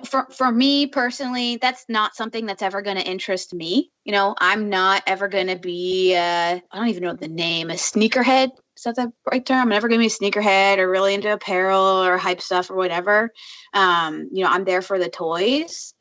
for me personally, that's not something that's ever going to interest me. I'm not ever going to be I don't even know the name, a sneakerhead. Is that the right term? I'm never going to be a sneakerhead or really into apparel or hype stuff or whatever. I'm there for the toys.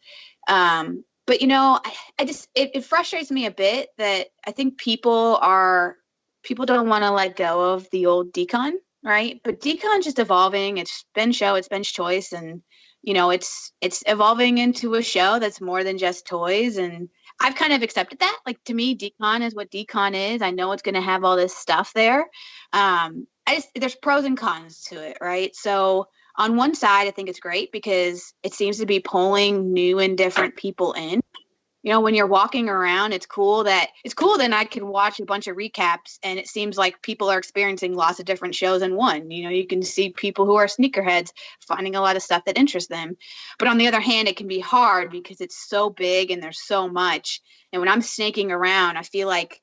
But it frustrates me a bit that I think people don't want to let go of the old DCon, right? But DCon's just evolving. It's Ben's show, it's Ben's choice, and it's evolving into a show that's more than just toys. And I've kind of accepted that. Like, to me, DCon is what DCon is. I know it's going to have all this stuff there. There's pros and cons to it, right? So on one side, I think it's great because it seems to be pulling new and different people in. When you're walking around, it's cool that I can watch a bunch of recaps, and it seems like people are experiencing lots of different shows in one. You can see people who are sneakerheads finding a lot of stuff that interests them. But on the other hand, it can be hard because it's so big and there's so much. And when I'm snaking around, I feel like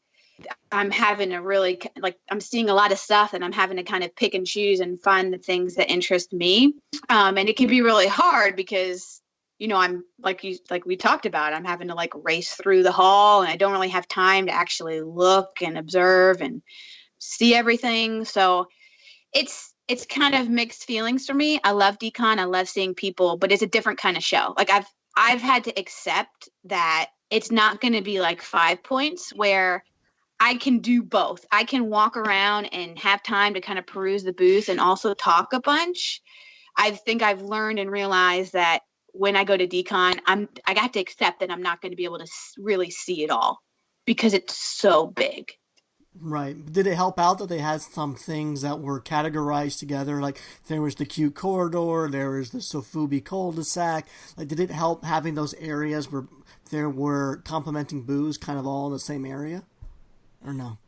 I'm having to really, I'm seeing a lot of stuff, and I'm having to kind of pick and choose and find the things that interest me. And it can be really hard because I'm like we talked about, I'm having to race through the hall, and I don't really have time to actually look and observe and see everything. So it's kind of mixed feelings for me. I love DCon. I love seeing people, but it's a different kind of show. I've had to accept that it's not going to be 5 points where I can do both. I can walk around and have time to kind of peruse the booth and also talk a bunch. I think I've learned and realized that when I go to DCon, I got to accept that I'm not going to be able to really see it all because it's so big. Right. Did it help out that they had some things that were categorized together? Like there was the cute corridor, there was the Sofubi cul-de-sac. Did it help having those areas where there were complementing booths kind of all in the same area? Or no?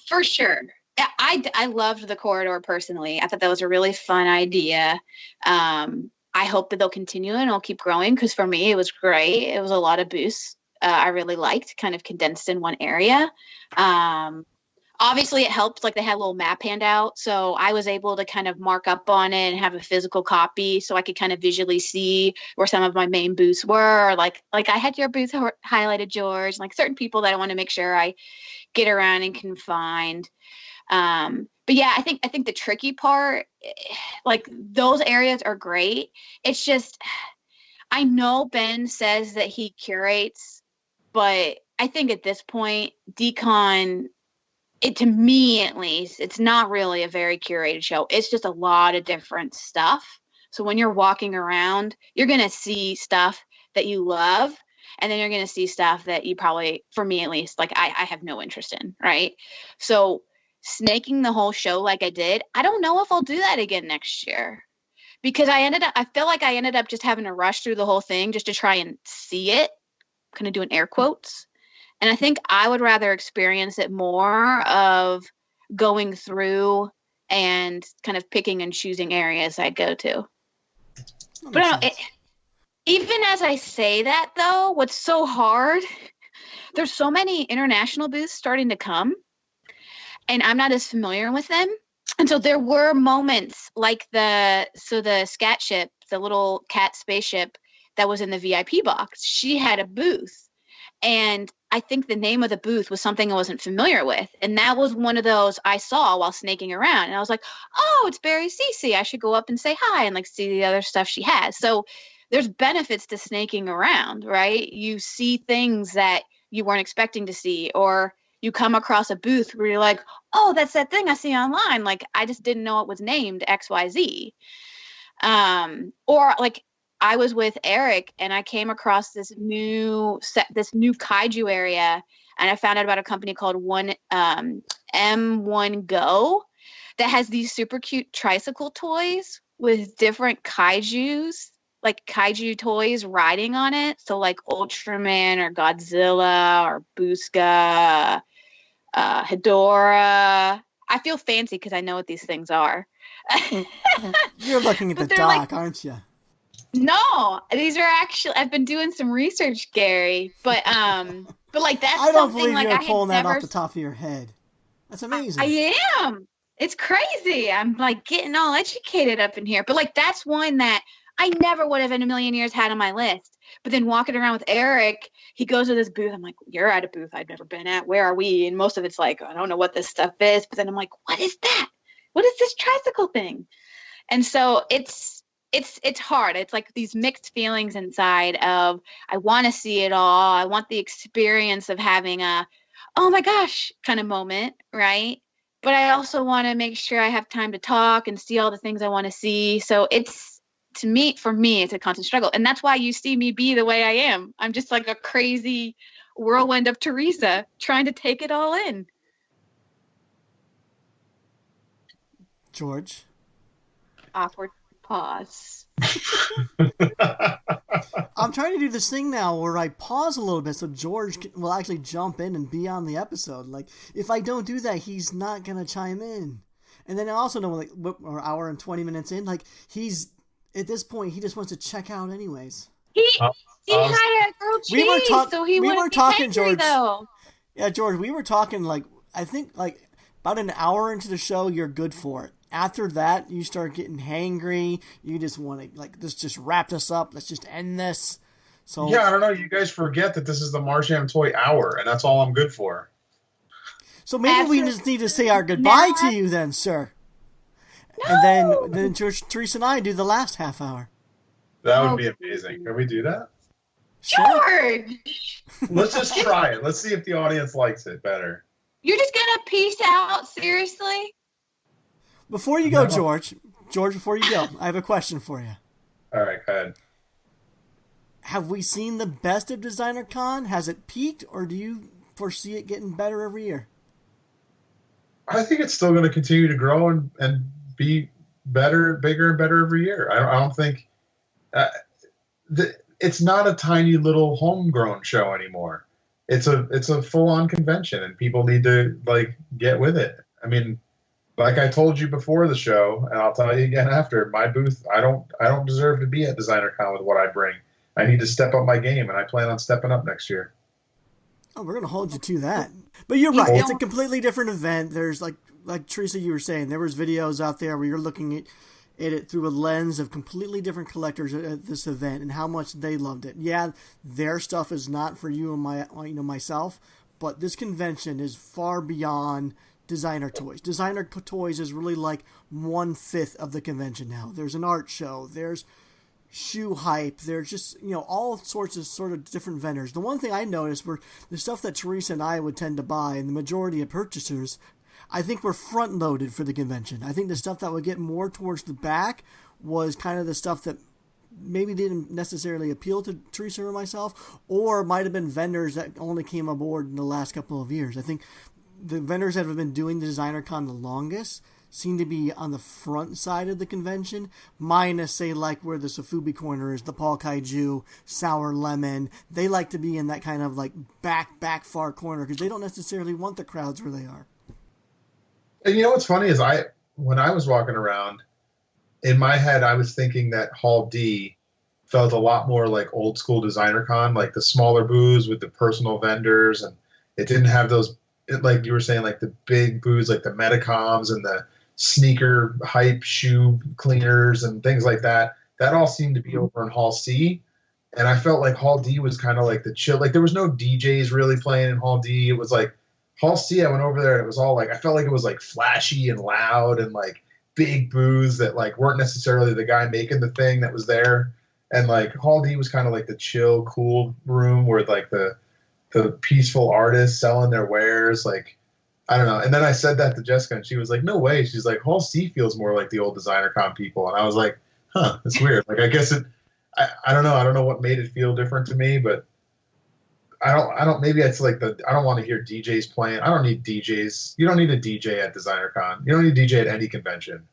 For sure. I loved the corridor personally. I thought that was a really fun idea. I hope that they'll continue and it'll keep growing because for me, it was great. It was a lot of boosts. I really liked kind of condensed in one area. Obviously, it helped. They had a little map handout. So I was able to kind of mark up on it and have a physical copy so I could kind of visually see where some of my main booths were. Like I had your booth highlighted, George, certain people that I want to make sure I get around and can find. But yeah, I think the tricky part, those areas are great. It's just, I know Ben says that he curates, but I think at this point, DCon, to me at least, it's not really a very curated show. It's just a lot of different stuff. So when you're walking around, you're going to see stuff that you love, and then you're going to see stuff that you probably, for me at least, I have no interest in, right? So snaking the whole show like I did, I don't know if I'll do that again next year because I feel like I ended up just having to rush through the whole thing just to try and see it, kind of doing air quotes. And I think I would rather experience it more of going through and kind of picking and choosing areas I go to. But I don't know, even as I say that though, what's so hard, there's so many international booths starting to come. And I'm not as familiar with them. And so there were moments like the scat ship, the little cat spaceship that was in the VIP box. She had a booth. And I think the name of the booth was something I wasn't familiar with. And that was one of those I saw while snaking around. And I was like, oh, it's Barry Cece. I should go up and say hi and see the other stuff she has. So there's benefits to snaking around, right? You see things that you weren't expecting to see, or you come across a booth where you're like, oh, that's that thing I see online. I just didn't know it was named XYZ. Or like I was with Eric and I came across this new kaiju area, and I found out about a company called M1 Go that has these super cute tricycle toys with different kaijus, like kaiju toys riding on it. So like Ultraman or Godzilla or Busca, Hedorah. I feel fancy because I know what these things are. You're looking at the doc, aren't you? No, these are actually. I've been doing some research, Gary, but like that's. I don't believe like you're pulling that off the top of your head. That's amazing. I am. It's crazy. I'm like getting all educated up in here, but like that's one that I never would have in a million years had on my list. But then walking around with Eric, he goes to this booth. I'm like, you're at a booth I've never been at. Where are we? And most of it's like, I don't know what this stuff is. But then I'm like, what is that? What is this tricycle thing? And so it's hard. It's like these mixed feelings inside of I want to see it all. I want the experience of having a, oh my gosh, kind of moment, right? But I also want to make sure I have time to talk and see all the things I want to see. So for me, it's a constant struggle. And that's why you see me be the way I am. I'm just like a crazy whirlwind of Teresa trying to take it all in. George? Awkward pause. I'm trying to do this thing now where I pause a little bit so George will actually jump in and be on the episode. Like, if I don't do that, he's not going to chime in. And then I also know, like, we're an hour and 20 minutes in, like, at this point, he just wants to check out anyways. He had a grilled cheese, so he wouldn't be talking, hangry, George. Though. Yeah, George, we were talking, like, I think, like, about an hour into the show, you're good for it. After that, you start getting hangry. You just want to, like, let's just wrap this up. Let's just end this. So yeah, I don't know. You guys forget that this is the Marsham Toy Hour, and that's all I'm good for. So maybe we just need to say our goodbye to you then, sir. No. And then Teresa and I do the last half hour. That would be amazing. Can we do that? George! Let's just try it. Let's see if the audience likes it better. You're just going to peace out? Seriously? Before you go, George, before you go, I have a question for you. All right, go ahead. Have we seen the best of Designer Con? Has it peaked, or do you foresee it getting better every year? I think it's still going to continue to grow and be better, bigger, and better every year. I don't think it's not a tiny little homegrown show anymore. It's a full-on convention, and people need to like get with it. I mean, like I told you before the show, and I'll tell you again after, my booth, I don't deserve to be at Designer Con with what I bring. I need to step up my game, and I plan on stepping up next year. Oh, we're going to hold you to that. But you're right. It's a completely different event. There's, like Teresa, you were saying, there was videos out there where you're looking at it through a lens of completely different collectors at this event and how much they loved it. Yeah, their stuff is not for you and myself, but this convention is far beyond designer toys. Designer toys is really like 1/5 of the convention now. There's an art show. There's shoe hype. There's just, all sorts of sort of different vendors. The one thing I noticed were the stuff that Teresa and I would tend to buy, and the majority of purchasers, I think, were front-loaded for the convention. I think the stuff that would get more towards the back was kind of the stuff that maybe didn't necessarily appeal to Teresa or myself, or might have been vendors that only came aboard in the last couple of years. I think the vendors that have been doing the Designer Con the longest seem to be on the front side of the convention, minus, say, like where the Sofubi corner is, the Paul Kaiju, Sour Lemon. They like to be in that kind of like back far corner because they don't necessarily want the crowds where they are. And you know what's funny is when I was walking around, in my head I was thinking that Hall D felt a lot more like old school Designer Con, like the smaller booths with the personal vendors, and it didn't have those, like you were saying, like the big booths like the Metacoms and the sneaker hype shoe cleaners and things like that. That all seemed to be over in Hall C. And I felt like Hall D was kind of like the chill. Like there was no DJs really playing in Hall D. It was like Hall C, I went over there and it was all like, I felt like it was like flashy and loud and like big booths that like weren't necessarily the guy making the thing that was there. And like Hall D was kind of like the chill, cool room where like the peaceful artists selling their wares. Like, I don't know. And then I said that to Jessica and she was like, no way. She's like, Hall C feels more like the old Designer Con people. And I was like, It's weird. Like, I guess I don't know. I don't know what made it feel different to me, but I don't, maybe it's like I don't want to hear DJs playing. I don't need DJs. You don't need a DJ at DesignerCon. You don't need a DJ at any convention.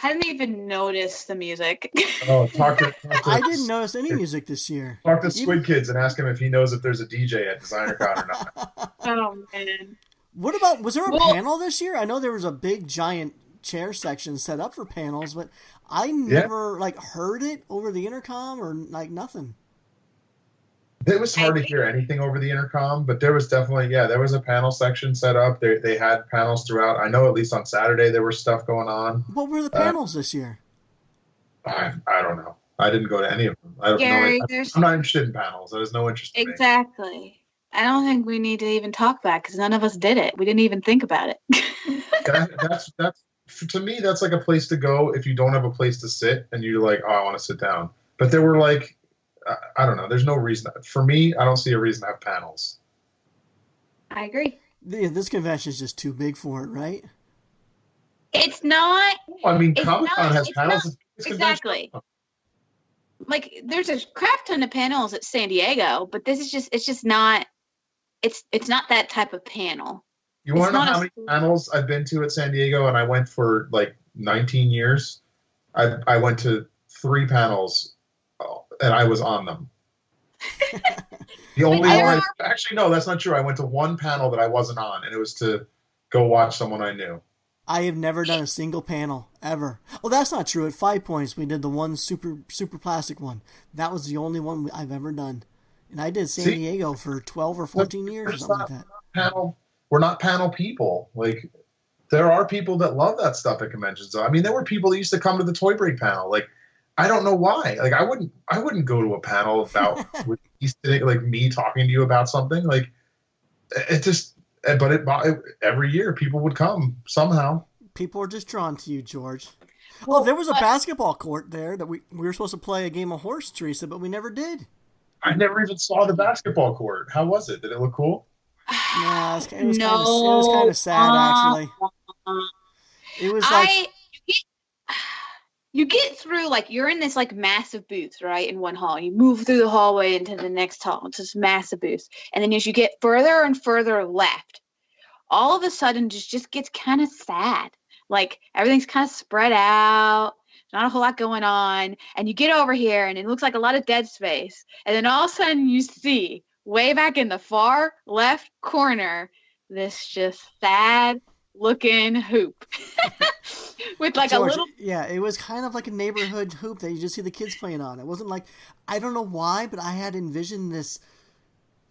I didn't even notice the music. Oh, I didn't notice any music this year. Talk to Squid Kids and ask him if he knows if there's a DJ at DesignerCon or not. Oh, man. What about, was there a panel this year? I know there was a big giant chair section set up for panels, but I never heard it over the intercom or nothing. It was hard to hear anything over the intercom, but there was definitely, there was a panel section set up. They had panels throughout. I know at least on Saturday there was stuff going on. What were the panels this year? I don't know. I didn't go to any of them. I don't Gary, know. I'm not interested in panels. There's no interest in Exactly. I don't think we need to even talk about it because none of us did it. We didn't even think about it. That's to me, that's like a place to go if you don't have a place to sit and you're like, oh, I want to sit down. But there were I don't know. There's no reason. For me, I don't see a reason to have panels. I agree. This convention is just too big for it, right? It's not. I mean, Comic-Con has panels. Exactly. Like, there's a crap ton of panels at San Diego, but this is it's just not. It's not that type of panel. You want to know how many panels I've been to at San Diego, and I went for 19 years. I went to 3 panels. And I was on them. The only one. Actually, no, that's not true. I went to one panel that I wasn't on, and it was to go watch someone I knew. I have never done a single panel ever. Oh, that's not true. At 5 Points, we did the one super plastic one. That was the only one I've ever done, and I did San Diego for 12 or 14 years or something like that. We're not panel people. Like, there are people that love that stuff at conventions. I mean, there were people that used to come to the Toy Break panel. Like, I don't know why. Like, I wouldn't go to a panel about me talking to you about something. Like, it just. But every year people would come somehow. People are just drawn to you, George. Well, there was a basketball court there that we were supposed to play a game of horse, Teresa, but we never did. I never even saw the basketball court. How was it? Did it look cool? Yeah, it was kind of sad, actually. It was you get through, you're in this massive booth, right, in one hall. You move through the hallway into the next hall. It's this massive booth. And then as you get further and further left, all of a sudden just gets kind of sad. Everything's kind of spread out. Not a whole lot going on. And you get over here and it looks like a lot of dead space. And then all of a sudden you see way back in the far left corner, this sad looking hoop with George, a little. Yeah, it was kind of like a neighborhood hoop that you just see the kids playing on. It wasn't I don't know why, but I had envisioned this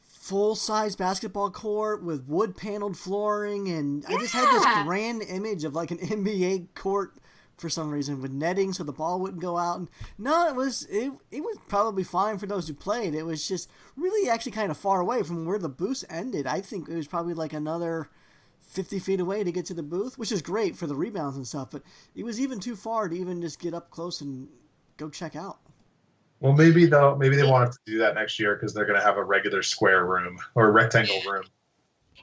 full-size basketball court with wood paneled flooring, and I just had this grand image of an NBA court for some reason with netting so the ball wouldn't go out. And no, it was probably fine for those who played. It was just really actually kind of far away from where the booth ended. I think it was probably another 50 feet away to get to the booth, which is great for the rebounds and stuff, but it was even too far to even just get up close and go check out. Well, maybe they want to do that next year because they're going to have a regular square room or a rectangle room.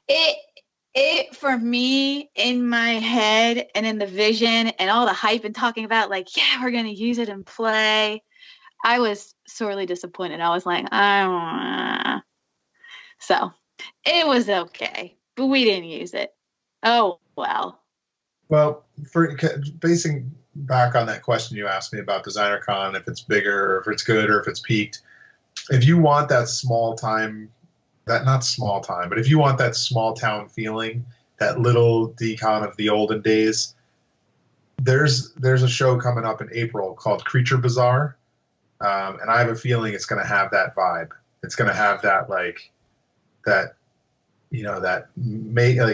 It for me, in my head and in the vision and all the hype and talking about we're going to use it and play, I was sorely disappointed. I was like, I don't wanna. So it was okay, but we didn't use it. Oh, well. Well, for basing back on that question you asked me about DesignerCon, if it's bigger, or if it's good, or if it's peaked, if you want that small time, not small time, but if you want that small town feeling, that little DCon of the olden days, there's a show coming up in April called Creature Bazaar, and I have a feeling it's going to have that vibe. It's going to have that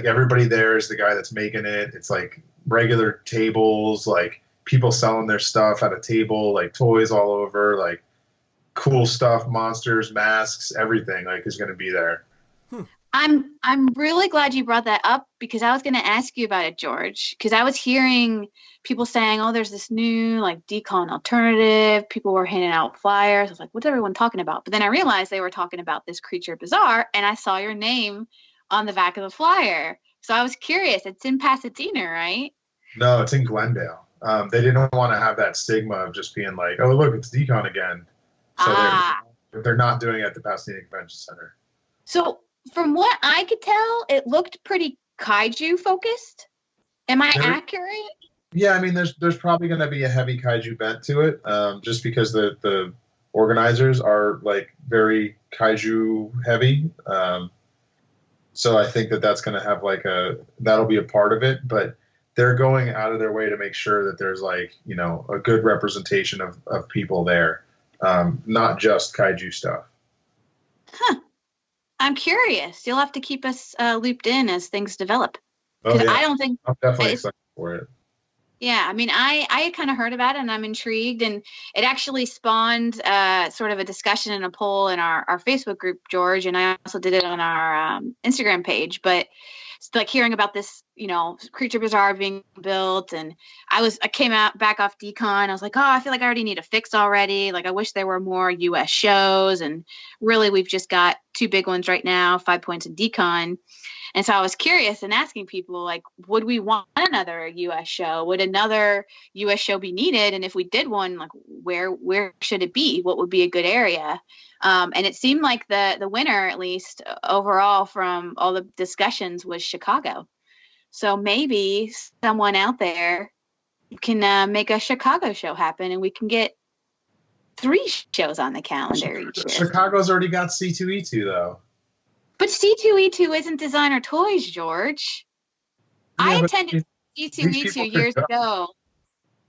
everybody there is the guy that's making it. It's regular tables, people selling their stuff at a table, toys all over, cool stuff, monsters, masks, everything is going to be there. I'm really glad you brought that up because I was going to ask you about it, George, because I was hearing people saying, oh, there's this new DCon alternative. People were handing out flyers. I was like, what's everyone talking about? But then I realized they were talking about this Creature Bazaar, and I saw your name on the back of the flyer. So I was curious. It's in Pasadena, right? No, it's in Glendale. They didn't want to have that stigma of just being like, oh, look, it's DCon again. So they're not doing it at the Pasadena Convention Center. So from what I could tell, it looked pretty kaiju focused. Am I accurate? Yeah, I mean, there's probably going to be a heavy kaiju bent to it, just because the organizers are like very kaiju heavy. So I think that's going to have that'll be a part of it, but they're going out of their way to make sure that there's a good representation of people there, not just kaiju stuff. Huh. I'm curious. You'll have to keep us looped in as things develop. Oh, yeah. I don't think I'm definitely excited for it. Yeah, I mean, I had kind of heard about it and I'm intrigued, and it actually spawned sort of a discussion and a poll in our Facebook group, George, and I also did it on our Instagram page. But it's like hearing about this, Creature Bazaar being built, and I came back off DCon. I was like, oh, I feel like I already need a fix already. Like, I wish there were more U.S. shows, and really, we've just got 2 big ones right now, 5 Points and DCon. And so I was curious and asking people, like, would we want another U.S. show? Would another U.S. show be needed? And if we did one, like, where should it be? What would be a good area? And it seemed like the winner, at least overall from all the discussions, was Chicago. So maybe someone out there can make a Chicago show happen, and we can get 3 shows on the calendar each year. Chicago's already got C2E2, though. But C2E2 isn't designer toys, George. Yeah, I attended C2E2 years ago.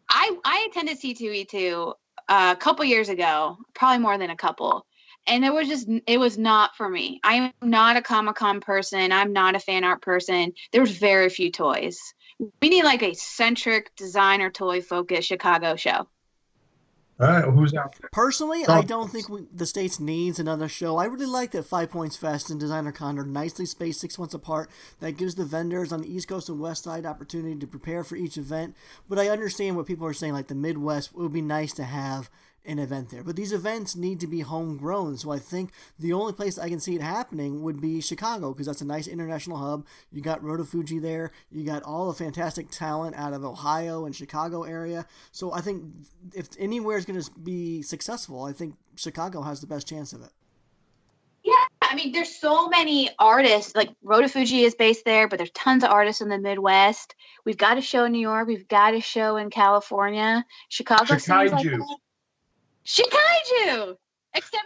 I attended C2E2 a couple years ago, probably more than a couple. And it was not for me. I am not a Comic-Con person. I'm not a fan art person. There was very few toys. We need like a centric designer toy focused Chicago show. All right, well, who's out there? Personally, I don't think the States needs another show. I really like that 5 Points Fest and Designer Con are nicely spaced 6 months apart. That gives the vendors on the East Coast and West Side opportunity to prepare for each event. But I understand what people are saying, like the Midwest, it would be nice to have an event there. But these events need to be homegrown, so I think the only place I can see it happening would be Chicago, because that's a nice international hub. You got Roto Fuji there. You got all the fantastic talent out of Ohio and Chicago area. So I think if anywhere is going to be successful, I think Chicago has the best chance of it. Yeah, I mean, there's so many artists. Like Roto Fuji is based there, but there's tons of artists in the Midwest. We've got a show in New York. We've got a show in California. Chicago seems like Shikaiju, except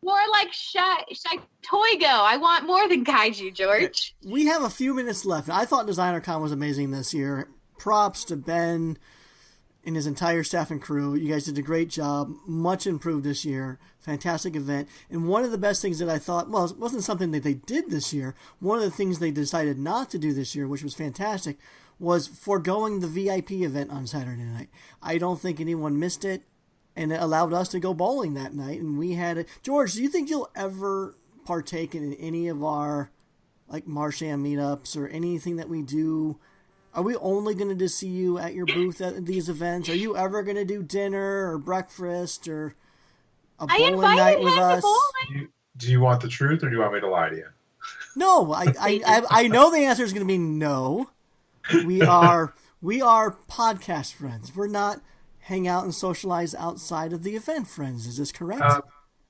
more like Toygo. I want more than kaiju, George. Okay. We have a few minutes left. I thought Designer Con was amazing this year. Props to Ben and his entire staff and crew. You guys did a great job. Much improved this year. Fantastic event. And one of the best things that I thought, well, it wasn't something that they did this year. One of the things they decided not to do this year, which was fantastic, was foregoing the VIP event on Saturday night. I don't think anyone missed it. And it allowed us to go bowling that night. And we had it. George, do you think you'll ever partake in any of our like Marsham meetups or anything that we do? Are we only going to just see you at your booth at these events? Are you ever going to do dinner or breakfast or a bowling night with us? Do you want the truth, or do you want me to lie to you? No, I know the answer is going to be no. We are podcast friends. We're not hang out and socialize outside of the event friends. Is this correct?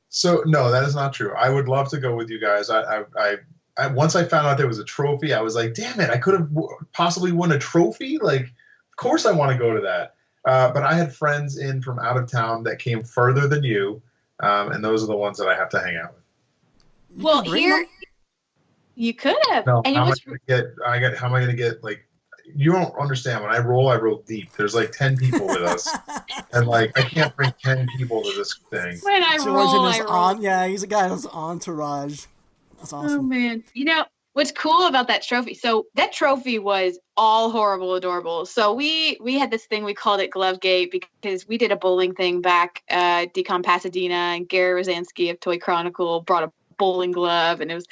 So no, that is not true. I would love to go with you guys. I once I found out there was a trophy, I was like, damn it, I could have possibly won a trophy. Like, of course I want to go to that. But I had friends in from out of town that came further than you. And those are the ones that I have to hang out with. Well, here you could have. No, and how am I going to get like, you don't understand. When I roll deep. There's like 10 people with us. And like, I can't bring 10 people to this thing. When I roll. Yeah, he's a guy that's entourage. That's awesome. Oh, man. You know, what's cool about that trophy? So that trophy was all horrible, adorable. So we had this thing, we called it Glovegate, because we did a bowling thing back at DCon Pasadena, and Gary Rosansky of Toy Chronicle brought a bowling glove, and it was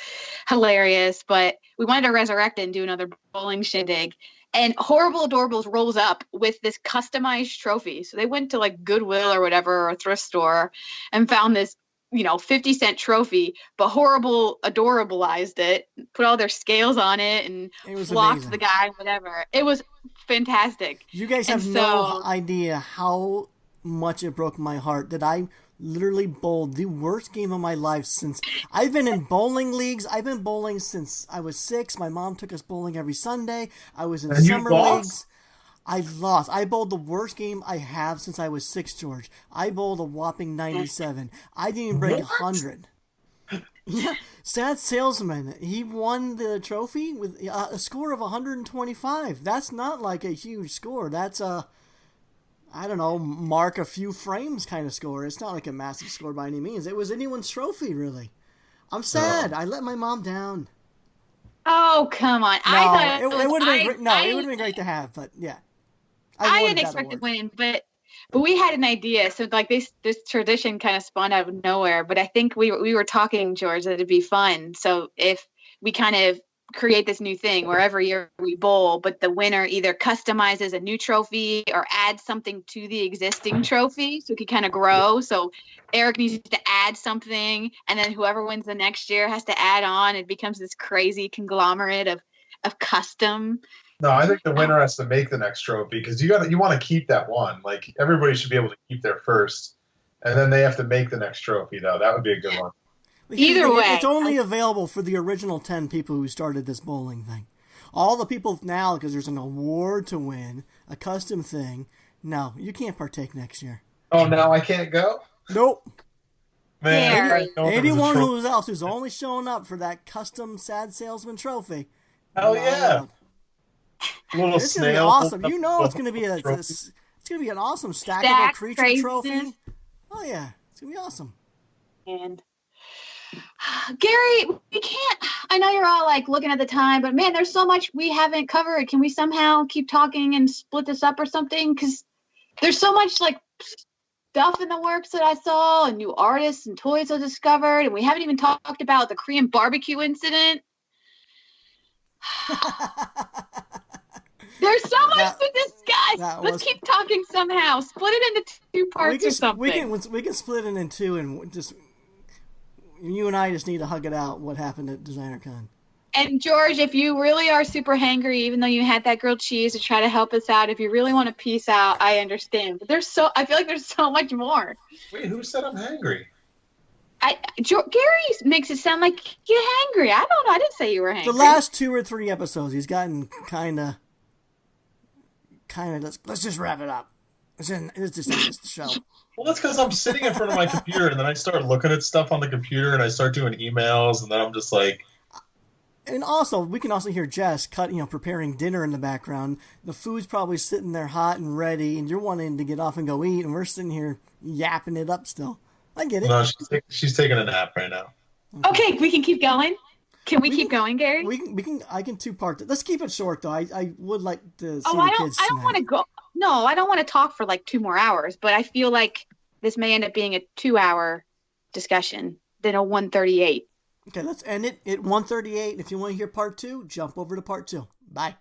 hilarious. But we wanted to resurrect it and do another bowling shindig. And Horrible Adorables rolls up with this customized trophy. So they went to like Goodwill or whatever, or a thrift store, and found this 50-cent trophy, but horrible adorableized it, put all their scales on it, and flocked the guy, whatever. It was fantastic. You guys have no idea how much it broke my heart that I literally bowled the worst game of my life since I've been in bowling leagues. I've been bowling since I was 6. My mom took us bowling every Sunday. I was in summer leagues. I lost. I bowled the worst game I have since I was 6, George. I bowled a whopping 97. I didn't even break 100. Yeah, Sad Salesman. He won the trophy with a score of 125. That's not like a huge score. That's I don't know, mark a few frames kind of score. It's not like a massive score by any means. It was anyone's trophy, really. I'm sad. I let my mom down. Oh, come on. No, it would have been great. It would have been great to have, but yeah. I didn't expect to win, but we had an idea. So like this tradition kind of spawned out of nowhere. But I think we were talking, George, that it'd be fun. So if we kind of create this new thing where every year we bowl, but the winner either customizes a new trophy or adds something to the existing trophy so it can kind of grow. So Eric needs to add something, and then whoever wins the next year has to add on. It becomes this crazy conglomerate of custom. No, I think the winner has to make the next trophy because you want to keep that one. Like everybody should be able to keep their first, and then they have to make the next trophy. Though that would be a good one. Either way, it's only available for the original 10 people who started this bowling thing. All the people now, because there's an award to win, a custom thing. No, you can't partake next year. Oh, now I can't go? Nope. Man, anyone who's only showing up for that custom Sad Salesman trophy. Hell yeah! Little it's gonna be awesome. You know, it's gonna be it's gonna be an awesome stackable creature trophy. Oh yeah, it's gonna be awesome. And Gary, we can't. I know you're all like looking at the time, but man, there's so much we haven't covered. Can we somehow keep talking and split this up or something? Because there's so much like stuff in the works that I saw, and new artists and toys I discovered, and we haven't even talked about the Korean barbecue incident. There's so much to discuss. Let's keep talking somehow. Split it into 2 parts or something. We can split it in 2 and just. You and I just need to hug it out what happened at Designer Con. And George, if you really are super hangry, even though you had that grilled cheese to try to help us out, if you really want to peace out, I understand. But I feel like there's so much more. Wait, who said I'm hangry? Gary makes it sound like you're hangry. I don't know. I didn't say you were hangry. The last 2 or 3 episodes, he's gotten kind of. Let's just wrap it up. Let's just end this show. Well, that's because I'm sitting in front of my computer, and then I start looking at stuff on the computer, and I start doing emails, and then I'm just like... And also, we can also hear Jess preparing dinner in the background. The food's probably sitting there hot and ready, and you're wanting to get off and go eat, and we're sitting here yapping it up still. I get it. No, she's taking a nap right now. Okay, we can keep going. Can we keep going, Gary? We can. I can 2-part. Let's keep it short, though. I would like to see the kids I don't want to go. No, I don't want to talk for like 2 more hours. But I feel like this may end up being a 2-hour discussion than a 138. Okay, let's end it at 138. If you want to hear part 2, jump over to part 2. Bye.